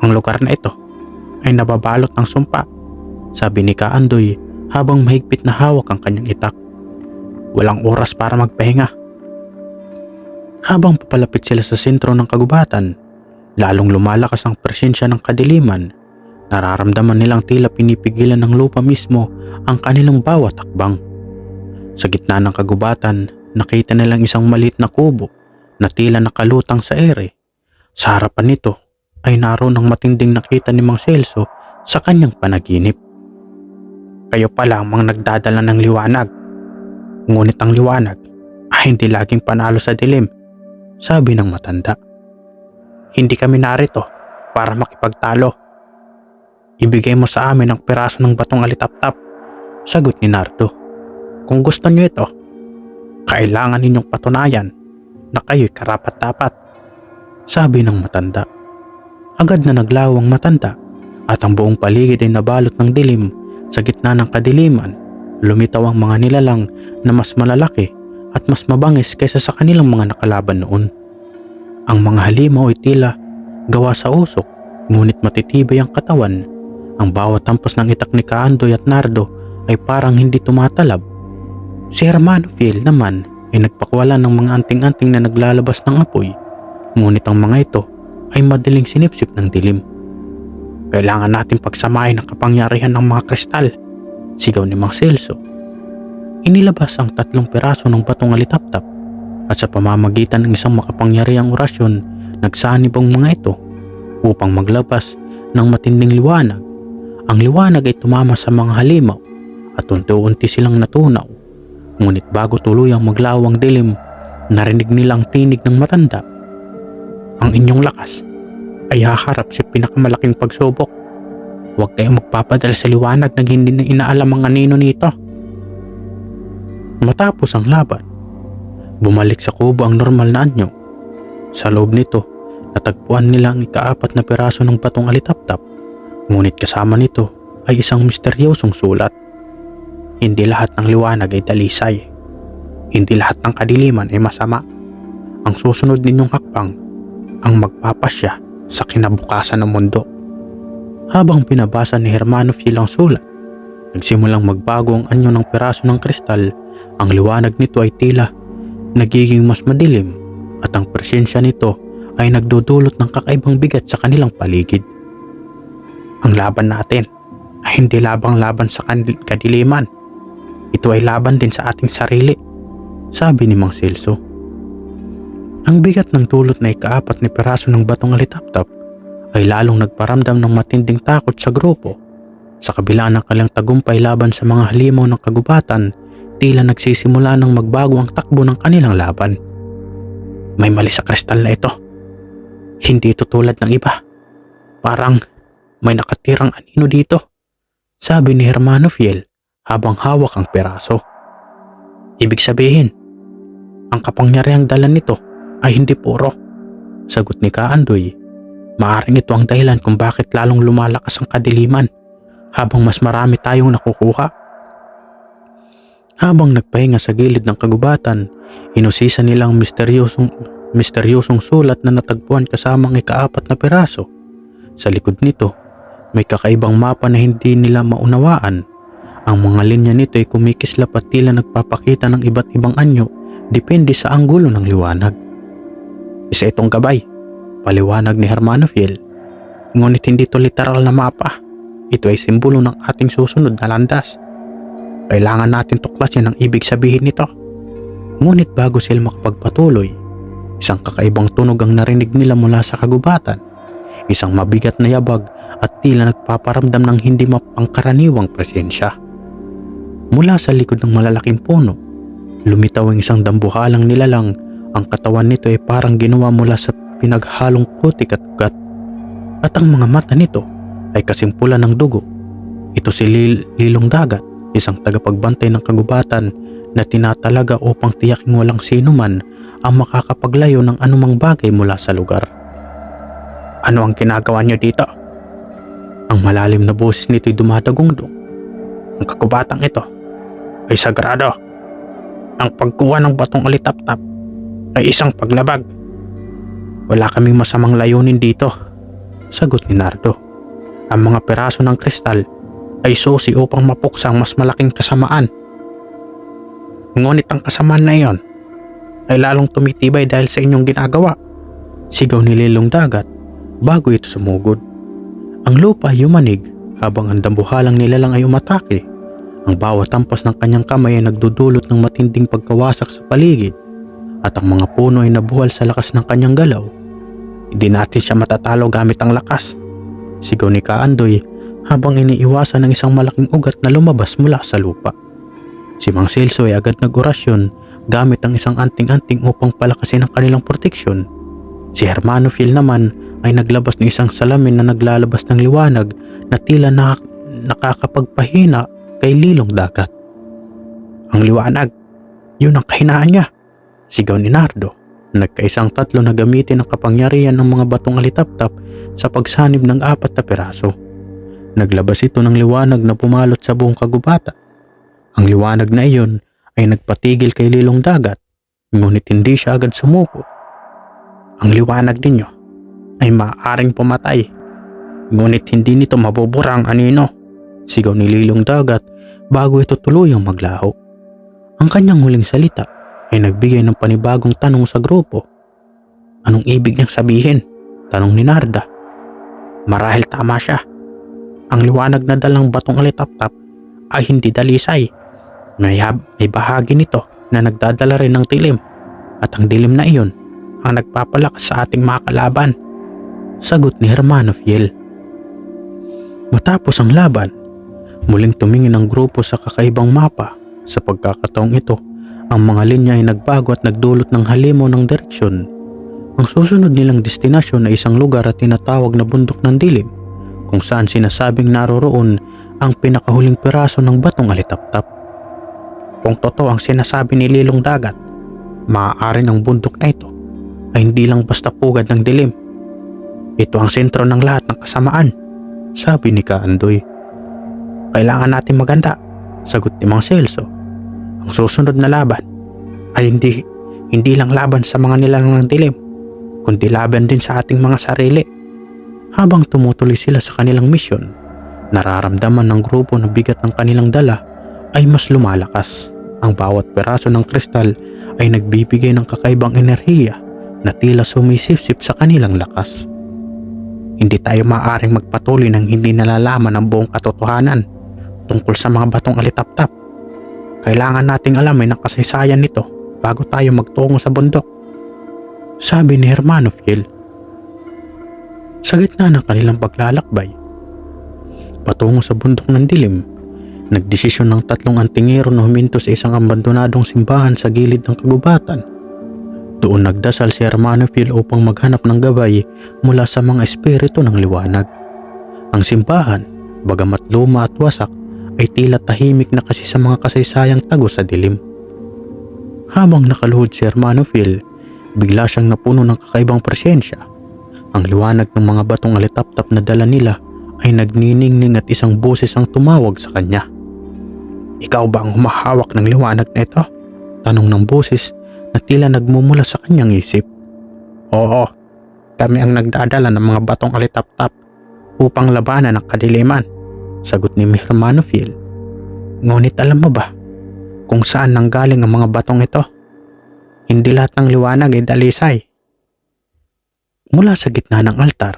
"Ang lugar na ito ay nababalot ng sumpa," sabi ni Kaandoy habang mahigpit na hawak ang kanyang itak. "Walang oras para magpahinga." Habang papalapit sila sa sentro ng kagubatan, lalong lumalakas ang presensya ng kadiliman. Nararamdaman nilang tila pinipigilan ng lupa mismo ang kanilang bawat hakbang. Sa gitna ng kagubatan, nakita nilang isang maliit na kubo na tila nakalutang sa ere. Sa harapan nito ay naroon ang matinding nakita ni Mang Celso sa kanyang panaginip. "Kayo pala ang mga nagdadala ng liwanag. Ngunit ang liwanag ay hindi laging panalo sa dilim," sabi ng matanda. "Hindi kami narito para makipagtalo. Ibigay mo sa amin ang piraso ng batong alitaptap," sagot ni Nardo. "Kung gusto niyo ito, kailangan ninyong patunayan na kayo'y karapat-dapat," sabi ng matanda. Agad na naglaw ang matanda at ang buong paligid ay nabalot ng dilim. Sa gitna ng kadiliman, lumitaw ang mga nilalang na mas malalaki at mas mabangis kaysa sa kanilang mga nakalaban noon. Ang mga halimaw ay tila gawa sa usok, ngunit matitibay ang katawan. Ang bawat tampas ng itak ni Kaandoy at Nardo ay parang hindi tumatalab. Si Hermano Fiel naman ay nagpakwala ng mga anting-anting na naglalabas ng apoy, ngunit ang mga ito ay madaling sinipsip ng dilim. "Kailangan natin pagsamahin ang kapangyarihan ng mga kristal," sigaw ni Mang Celso. Inilabas ang 3 piraso ng batong alitaptap at sa pamamagitan ng isang makapangyarihang orasyon, nagsanib ang mga ito upang maglabas ng matinding liwanag. Ang liwanag ay tumama sa mga halimaw at unti-unti silang natunaw. Ngunit bago tuluyang maglaw ang dilim, narinig nilang tinig ng matanda. Ang inyong lakas ay haharap sa pinakamalaking pagsubok. Huwag kayong magpapadala sa liwanag na hindi na inaalam ang anino nito. Matapos ang laban, bumalik sa kubo ang normal na anyo. Sa loob nito, natagpuan nila ang ika-4 na piraso ng batong alitaptap. Ngunit kasama nito ay isang misteryosong sulat. Hindi lahat ng liwanag ay dalisay. Hindi lahat ng kadiliman ay masama. Ang susunod ninyong hakbang ang magpapasya sa kinabukasan ng mundo. Habang pinabasa ni Hermano Fiel ang sulat, nagsimulang magbago ang anyo ng piraso ng kristal. Ang liwanag nito ay tila nagiging mas madilim at ang presensya nito ay nagdudulot ng kakaibang bigat sa kanilang paligid. Ang laban natin ay hindi laban sa kadiliman. Ito ay laban din sa ating sarili, sabi ni Mang Celso. Ang bigat ng dulot na ika-4 na piraso ng batong alitaptap ay lalong nagparamdam ng matinding takot sa grupo. Sa kabila ng kanilang tagumpay laban sa mga halimaw ng kagubatan, tila nagsisimula ng magbago ang takbo ng kanilang laban. May mali sa kristal na ito. Hindi ito tulad ng iba. Parang may nakatirang anino dito, sabi ni Hermano Fiel habang hawak ang piraso. Ibig sabihin, ang kapangyarihang dala nito ay hindi puro, sagot ni Kaandoy. Maaring ito ang dahilan kung bakit lalong lumalakas ang kadiliman habang mas marami tayong nakukuha. Habang nagpahinga sa gilid ng kagubatan, inusisa nilang misteryosong sulat na natagpuan kasama ang ika-4 na piraso. Sa likod nito, may kakaibang mapa na hindi nila maunawaan. Ang mga linya nito ay kumikislap at tila nagpapakita ng iba't ibang anyo depende sa anggulo ng liwanag. Isa itong gabay, paliwanag ni Hermano Fiel. Ngunit hindi ito literal na mapa. Ito ay simbolo ng ating susunod na landas. Kailangan natin tuklasin ang ibig sabihin nito. Ngunit bago sila makapagpatuloy, isang kakaibang tunog ang narinig nila mula sa kagubatan. Isang mabigat na yabag at tila nagpaparamdam ng hindi mapangkaraniwang presensya. Mula sa likod ng malalaking puno, lumitaw ang isang dambuhalang nilalang. Ang katawan nito ay parang ginawa mula sa pinaghalong putik at ugat. At ang mga mata nito ay kasimpulan ng dugo. Ito si Lilong Dagat, isang tagapagbantay ng kagubatan na tinatalaga upang tiyaking walang sino man ang makakapaglayo ng anumang bagay mula sa lugar. Ano ang ginagawa niyo dito? Ang malalim na boses nito'y dumadagong-dong. Ang kagubatang ito ay sagrado. Ang pagkuha ng batong alitaptap ay isang paglabag. Wala kaming masamang layunin dito, sagot ni Nardo. Ang mga peraso ng kristal ay susi upang mapuksa ang mas malaking kasamaan. Ngunit ang kasamaan na iyon ay lalong tumitibay dahil sa inyong ginagawa, sigaw ni Lilong Dagat bago ito sumugod. Ang lupa ay yumanig habang ang dambuhalang nilalang ay umatake. Ang bawat tampas ng kanyang kamay ay nagdudulot ng matinding pagkawasak sa paligid at ang mga puno ay nabuhal sa lakas ng kanyang galaw. Hindi natin siya matatalo gamit ang lakas, sigaw ni Kaandoy habang iniiwasan ng isang malaking ugat na lumabas mula sa lupa. Si Mang Celso ay agad nag-orasyon gamit ang isang anting-anting upang palakasin ang kanilang proteksyon. Si Hermano Fiel naman ay naglabas ng isang salamin na naglalabas ng liwanag na tila nakakapagpahina kay Lilong Dagat. Ang liwanag, yun ang kahinaan niya, sigaw ni Nardo. Nagkaisang tatlo na gamitin ang kapangyarihan ng mga batong alitaptap sa pagsanib ng 4 na piraso. Naglabas ito ng liwanag na pumalot sa buong kagubatan. Ang liwanag na iyon ay nagpatigil kay Lilong Dagat, ngunit hindi siya agad sumuko. Ang liwanag ninyo ay maaaring pumatay, ngunit hindi nito mabubura ang anino, sigaw ni Lilong Dagat bago ito tuluyang maglaho. Ang kanyang huling salita ay nagbigay ng panibagong tanong sa grupo. Anong ibig niyang sabihin? Tanong ni Narda. Marahil tama siya. Ang liwanag na dalang batong alitaptap ay hindi dalisay. May bahagi nito na nagdadala rin ng dilim at ang dilim na iyon ang nagpapalakas sa ating mga kalaban, sagot ni Hermano Fiel. Matapos ang laban, muling tumingin ang grupo sa kakaibang mapa. Sa pagkakataong ito, Ang mga linya ay nagbago at nagdulot ng halimaw ng direksyon. Ang susunod nilang destinasyon ay isang lugar at tinatawag na bundok ng dilim, kung saan sinasabing naroroon ang pinakahuling piraso ng batong alitaptap. Kung totoo ang sinasabi ni Lilong Dagat, maaaring ang bundok na ito ay hindi lang basta pugad ng dilim. Ito ang sentro ng lahat ng kasamaan, sabi ni Kaandoy. Kailangan natin maganda, sagot ni Mang Celso. Ang susunod na laban ay hindi lang laban sa mga nilalang ng dilim, kundi laban din sa ating mga sarili. Habang tumutuloy sila sa kanilang misyon, nararamdaman ng grupo na bigat ng kanilang dala ay mas lumalakas. Ang bawat peraso ng kristal ay nagbibigay ng kakaibang enerhiya na tila sumisipsip sa kanilang lakas. Hindi tayo maaaring magpatuloy nang hindi nalalaman ang buong katotohanan tungkol sa mga batong alitaptap. Kailangan nating alamin ang kasaysayan nito bago tayo magtungo sa bundok, sabi ni Hermano Fiel. Sa gitna ng kanilang paglalakbay patungo sa bundok ng dilim, nagdesisyon ng tatlong antingero na huminto sa isang abandonadong simbahan sa gilid ng kagubatan. Doon nagdasal si Hermano Fiel upang maghanap ng gabay mula sa mga espiritu ng liwanag. Ang simbahan, bagamat luma at wasak, ay tila tahimik na kasi sa mga kasaysayang tago sa dilim. Habang nakaluhod si Hermano Fiel, bigla siyang napuno ng kakaibang presensya. Ang liwanag ng mga batong alitaptap na dala nila ay nagniningning at isang boses ang tumawag sa kanya. Ikaw ba ang humahawak ng liwanag na ito? Tanong ng boses na tila nagmumula sa kanyang isip. Oo, kami ang nagdadala ng mga batong alitaptap upang labanan ang kadiliman, sagot ni Hermano Fiel. Ngunit alam mo ba kung saan nanggaling ang mga batong ito? Hindi lahat ng liwanag ay dalisay. Mula sa gitna ng altar,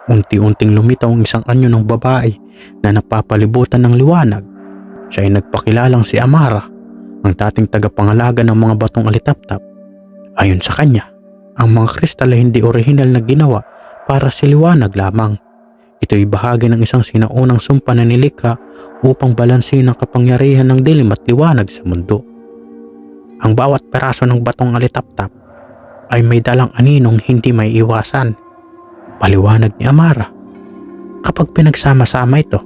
unti-unting lumitaw ang isang anyo ng babae na napapalibutan ng liwanag. Siya ay nagpakilalang si Amara, ang dating tagapangalaga ng mga batong alitaptap. Ayon sa kanya, ang mga kristal ay hindi orihinal na ginawa para sa liwanag lamang. Ito ay bahagi ng isang sinaunang sumpa na nilikha upang balansin ang kapangyarihan ng dilim at liwanag sa mundo. Ang bawat peraso ng batong alitaptap ay may dalang aninong hindi may iwasan, paliwanag ni Amara. Kapag pinagsama-sama ito,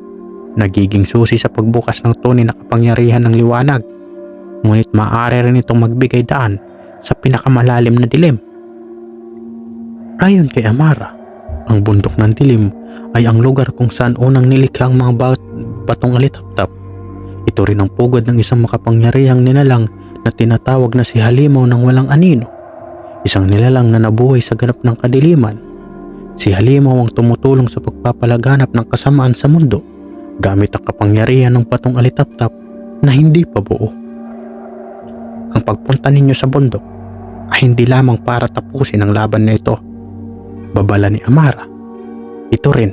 nagiging susi sa pagbukas ng tunay na kapangyarihan ng liwanag. Ngunit maaari rin itong magbigay daan sa pinakamalalim na dilim. Ayon kay Amara, ang bundok ng dilim ay ang lugar kung saan unang nilikha ang mga batong alitaptap. Ito rin ang pugad ng isang makapangyarihang nilalang na tinatawag na si Halimaw ng walang anino, isang nilalang na nabuhay sa ganap ng kadiliman. Si Halimaw ang tumutulong sa pagpapalaganap ng kasamaan sa mundo gamit ang kapangyarihan ng batong alitaptap na hindi pa buo. Ang pagpunta ninyo sa bundok ay hindi lamang para tapusin ang laban na ito, babala ni Amara. Ito rin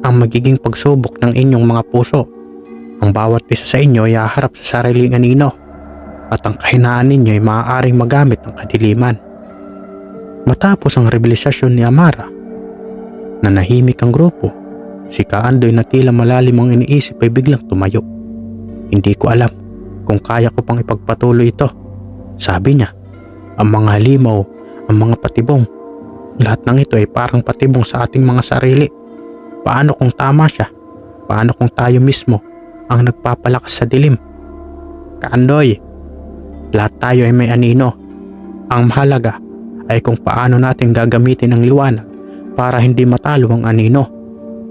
ang magiging pagsubok ng inyong mga puso. Ang bawat isa sa inyo ay haharap sa sariling anino at ang kahinaan ninyo ay maaaring magamit ng kadiliman. Matapos ang revelasyon ni Amara, nanahimik ang grupo. Si Kaandoy na tila malalim ang iniisip ay biglang tumayo. Hindi ko alam kung kaya ko pang ipagpatuloy ito, sabi niya. Ang mga halimaw, ang mga patibong, lahat ng ito ay parang patibong sa ating mga sarili. Paano kung tama siya? Paano kung tayo mismo ang nagpapalakas sa dilim? Kaandoy, lahat tayo ay may anino. Ang mahalaga ay kung paano natin gagamitin ang liwanag para hindi matalo ang anino,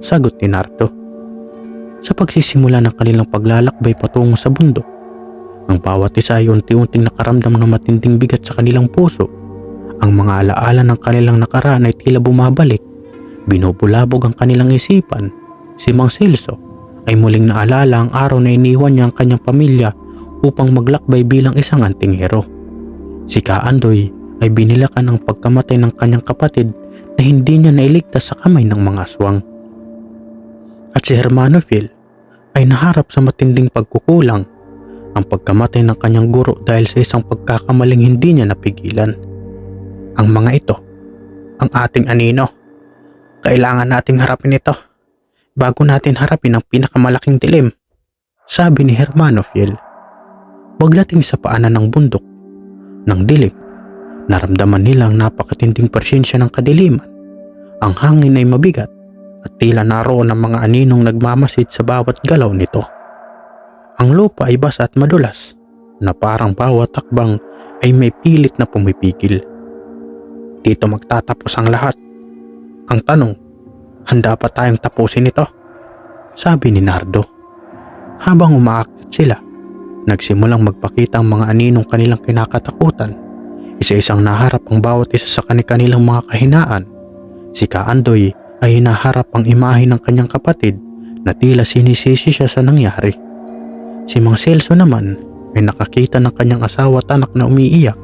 sagot ni Nardo. Sa pagsisimula ng kanilang paglalakbay patungo sa bundok, ang bawat isa ay unti-unting nakaramdam ng matinding bigat sa kanilang puso. Ang mga alaala ng kanilang nakaraan ay tila bumabalik. Binubulabog ang kanilang isipan. Si Mang Celso ay muling naalala ang araw na iniwan niya ang kanyang pamilya upang maglakbay bilang isang antingero. Si Kaandoy ay binilakan ang pagkamatay ng kanyang kapatid na hindi niya nailigtas sa kamay ng mga aswang. At si Hermano Fiel ay naharap sa matinding pagkukulang, ang pagkamatay ng kanyang guro dahil sa isang pagkakamaling hindi niya napigilan. Ang mga ito, ang ating anino. Kailangan nating harapin ito bago natin harapin ang pinakamalaking dilim, sabi ni Hermano Fiel. Pagdating sa paanan ng bundok, ng dilim. Naramdaman nilang napakatinding presensya ng kadiliman. Ang hangin ay mabigat at tila naroon ang mga aninong nagmamasid sa bawat galaw nito. Ang lupa ay basa at madulas na parang bawat takbang ay may pilit na pumipigil. Dito magtatapos ang lahat. Ang tanong, handa pa tayong tapusin ito? Sabi ni Nardo. Habang umaakyat sila, nagsimulang magpakita ang mga aninong kanilang kinakatakutan. Isa-isang naharap ang bawat isa sa kanilang mga kahinaan. Si Kaandoy ay hinaharap ang imahe ng kanyang kapatid na tila sinisisi siya sa nangyari. Si Mang Celso naman ay nakakita ng kanyang asawa at anak na umiiyak.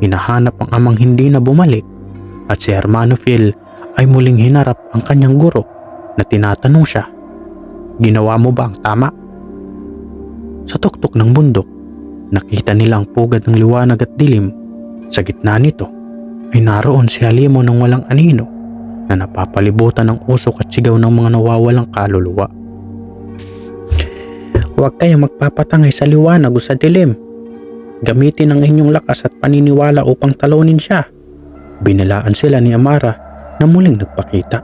Hinahanap ang amang hindi na bumalik. At si Hermano Phil ay muling hinarap ang kanyang guro na tinatanong siya, "Ginawa mo ba ang tama?" Sa tuktok ng bundok, nakita nila ang pugad ng liwanag at dilim. Sa gitna nito ay naroon si Halimo ng walang anino na napapalibutan ng usok at sigaw ng mga nawawalang kaluluwa. "Huwag kayong magpapatangay sa liwanag o sa dilim. Gamitin ang inyong lakas at paniniwala upang talunin siya." Binalaan sila ni Amara na muling nagpakita.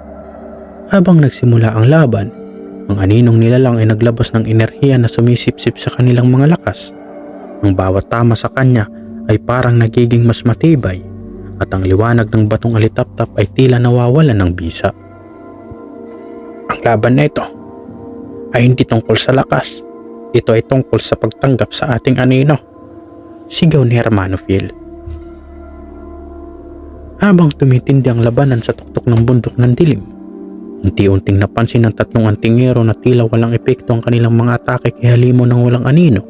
Habang nagsimula ang laban, ang aninong nilalang ay naglabas ng enerhiya na sumisipsip sa kanilang mga lakas. Ang bawat tama sa kanya ay parang nagiging mas matibay at ang liwanag ng batong alitaptap ay tila nawawalan ng bisa. "Ang laban na ito ay hindi tungkol sa lakas. Ito ay tungkol sa pagtanggap sa ating anino," sigaw ni Hermano Phil. Habang tumitindi ang labanan sa tuktok ng bundok ng dilim, unti-unting napansin ng tatlong antingero na tila walang epekto ang kanilang mga atake kay Halimo ng walang anino.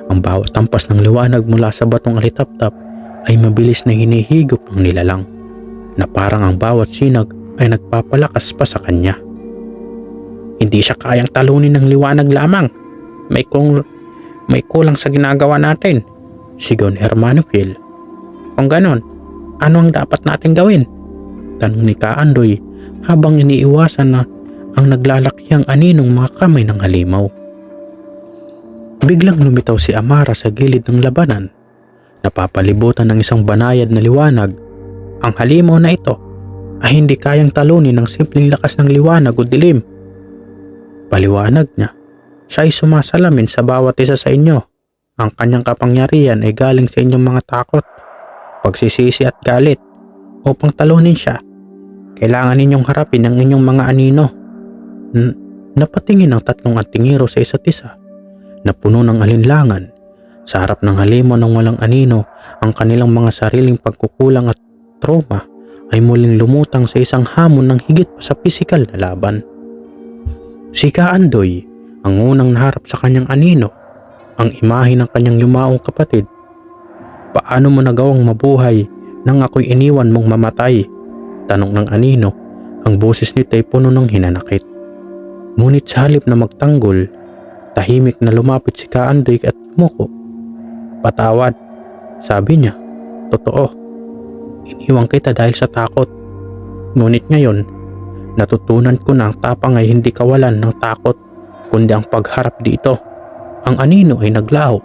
Ang bawat tampas ng liwanag mula sa batong alitaptap ay mabilis na hinihigop ang nilalang, na parang ang bawat sinag ay nagpapalakas pa sa kanya. "Hindi siya kayang talunin ng liwanag lamang. May kulang sa ginagawa natin," sigaw ni Hermano Phil. "Kung ganon, ano ang dapat natin gawin?" tanong ni Kaandoy habang iniiwasan na ang naglalakihang aninong mga kamay ng halimaw. Biglang lumitaw si Amara sa gilid ng labanan. Napapalibutan ng isang banayad na liwanag. Ang halimaw na ito ay hindi kayang talunin ng simpleng lakas ng liwanag o dilim. Paliwanag niya, siya ay sumasalamin sa bawat isa sa inyo. Ang kanyang kapangyarihan ay galing sa inyong mga takot, pagsisisi at galit. Upang talunin siya, kailangan ninyong harapin ang inyong mga anino. Napatingin ang tatlong antingero sa isa't isa na puno ng alinlangan. Sa harap ng halimaw ng walang anino, ang kanilang mga sariling pagkukulang at trauma ay muling lumutang sa isang hamon ng higit pa sa pisikal na laban. Si Kaandoy ang unang naharap sa kanyang anino, ang imahe ng kanyang yumaong kapatid. "Paano mo nagawang mabuhay nang ako'y iniwan mong mamatay?" tanong ng anino. Ang boses nito ay puno ng hinanakit. Ngunit sa halip na magtanggol, tahimik na lumapit si Kaandoy at yumuko. "Patawad," sabi niya. "Totoo, iniwan kita dahil sa takot. Ngunit ngayon, natutunan ko na ang tapang ay hindi kawalan ng takot, kundi ang pagharap dito." Ang anino ay naglaho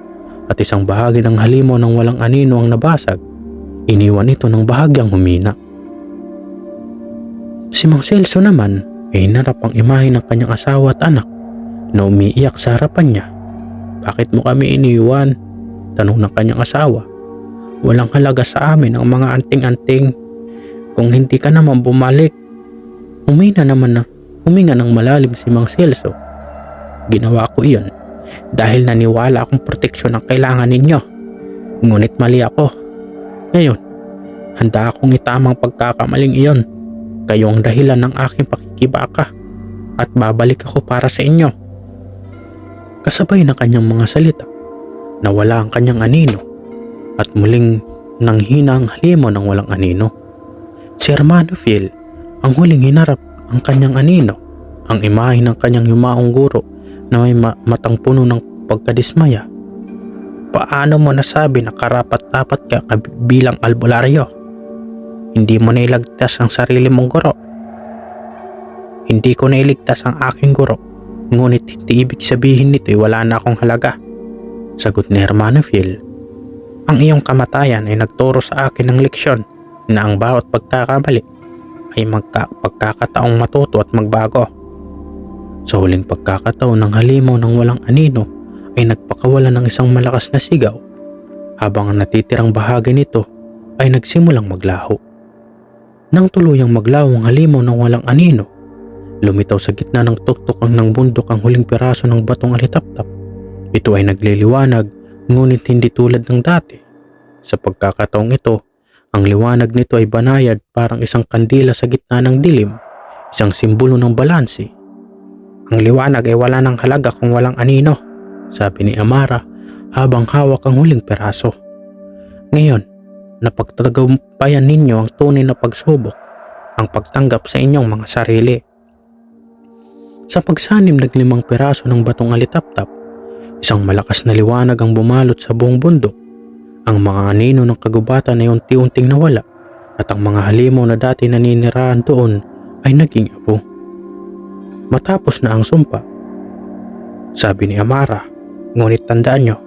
at isang bahagi ng halimaw ng walang anino ang nabasag. Iniwan ito ng bahagyang humina. Si Mang Celso naman ay hinarap ang imahe ng kanyang asawa at anak na umiiyak sa harapan niya. "Bakit mo kami iniwan?" tanong ng kanyang asawa. "Walang halaga sa amin ang mga anting-anting kung hindi ka naman bumalik." Huminga ng malalim si Mang Celso. "Ginawa ko iyon dahil naniwala akong proteksyon ang kailangan ninyo. Ngunit mali ako. Ngayon, handa akong itamang pagkakamaling iyon. Kayo ang dahilan ng aking pakikibaka at babalik ako para sa inyo." Kasabay ng kanyang mga salita, nawala ang kanyang anino at muling nanghina ang halimaw ng walang anino. Si Hermano Phil ang huling hinarap ang kanyang anino, ang imahe ng kanyang yumaong guro na may matang puno ng pagkadismaya. "Paano mo nasabi na karapat-dapat ka bilang albularyo? Hindi mo nailigtas ang sarili mong guro." "Hindi ko nailigtas ang aking guro, ngunit hindi ibig sabihin nito'y wala na akong halaga," sagot ni Hermano Phil. Ang iyong kamatayan ay nagturo sa akin ng leksyon na ang bawat pagkakamali ay pagkakataong matuto at magbago. Sa huling pagkakataon ng halimaw ng walang anino ay nagpakawala ng isang malakas na sigaw, habang ang natitirang bahagi nito ay nagsimulang maglaho. Nang tuluyang maglaho ang halimaw ng walang anino, lumitaw sa gitna ng tuktok ng bundok ang huling piraso ng batong alitaptap. Ito ay nagliliwanag, ngunit hindi tulad ng dati. Sa pagkakataong ito, ang liwanag nito ay banayad, parang isang kandila sa gitna ng dilim, isang simbolo ng balanse. Ang liwanag ay wala ng halaga kung walang anino, sabi ni Amara habang hawak ang huling piraso. Ngayon, napagtatagumpayan ninyo ang tunay na pagsubok, ang pagtanggap sa inyong mga sarili. Sa pagsanim ng 5 piraso ng batong alitaptap, isang malakas na liwanag ang bumalot sa buong bundok. Ang mga anino ng kagubatan ay unti-unting nawala, at ang mga halimaw na dati naninirahan doon ay naging abo. Matapos na ang sumpa, sabi ni Amara, ngunit tandaan nyo,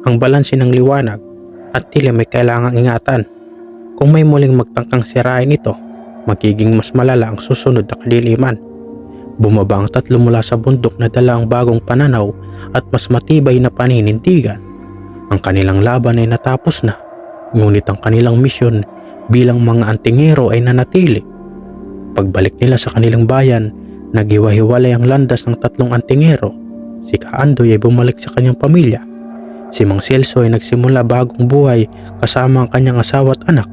ang balanse ng liwanag at dilim ay kailangang ingatan. Kung may muling magtangkang sirain ito, magiging mas malala ang susunod na kadiliman. Bumaba ang 3 mula sa bundok na dala ang bagong pananaw at mas matibay na paninindigan. Ang kanilang laban ay natapos na, ngunit ang kanilang misyon bilang mga antingero ay nanatili. Pagbalik nila sa kanilang bayan, naghiwa-hiwalay ang landas ng 3 antingero. Si Kaandoy ay bumalik sa kanyang pamilya. Si Mang Celso ay nagsimula bagong buhay kasama ang kanyang asawa at anak.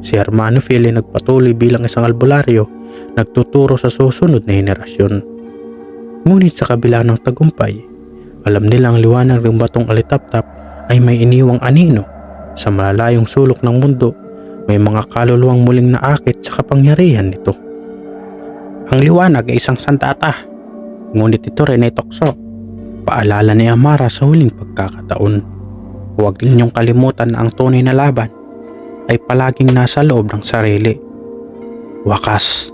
Si Hermano Phil ay nagpatuloy bilang isang albularyo, nagtuturo sa susunod na henerasyon. Ngunit sa kabila ng tagumpay, alam nila ang liwanag ng batong alitaptap ay may iniwang anino. Sa malalayong sulok ng mundo, may mga kaluluwang muling naakit sa kapangyarihan nito. Ang liwanag ay isang sandata, ngunit ito rin ay tukso. Paalala ni Amara sa huling pagkakataon. Huwag ninyong kalimutan na ang tunay na laban ay palaging nasa loob ng sarili. Wakas.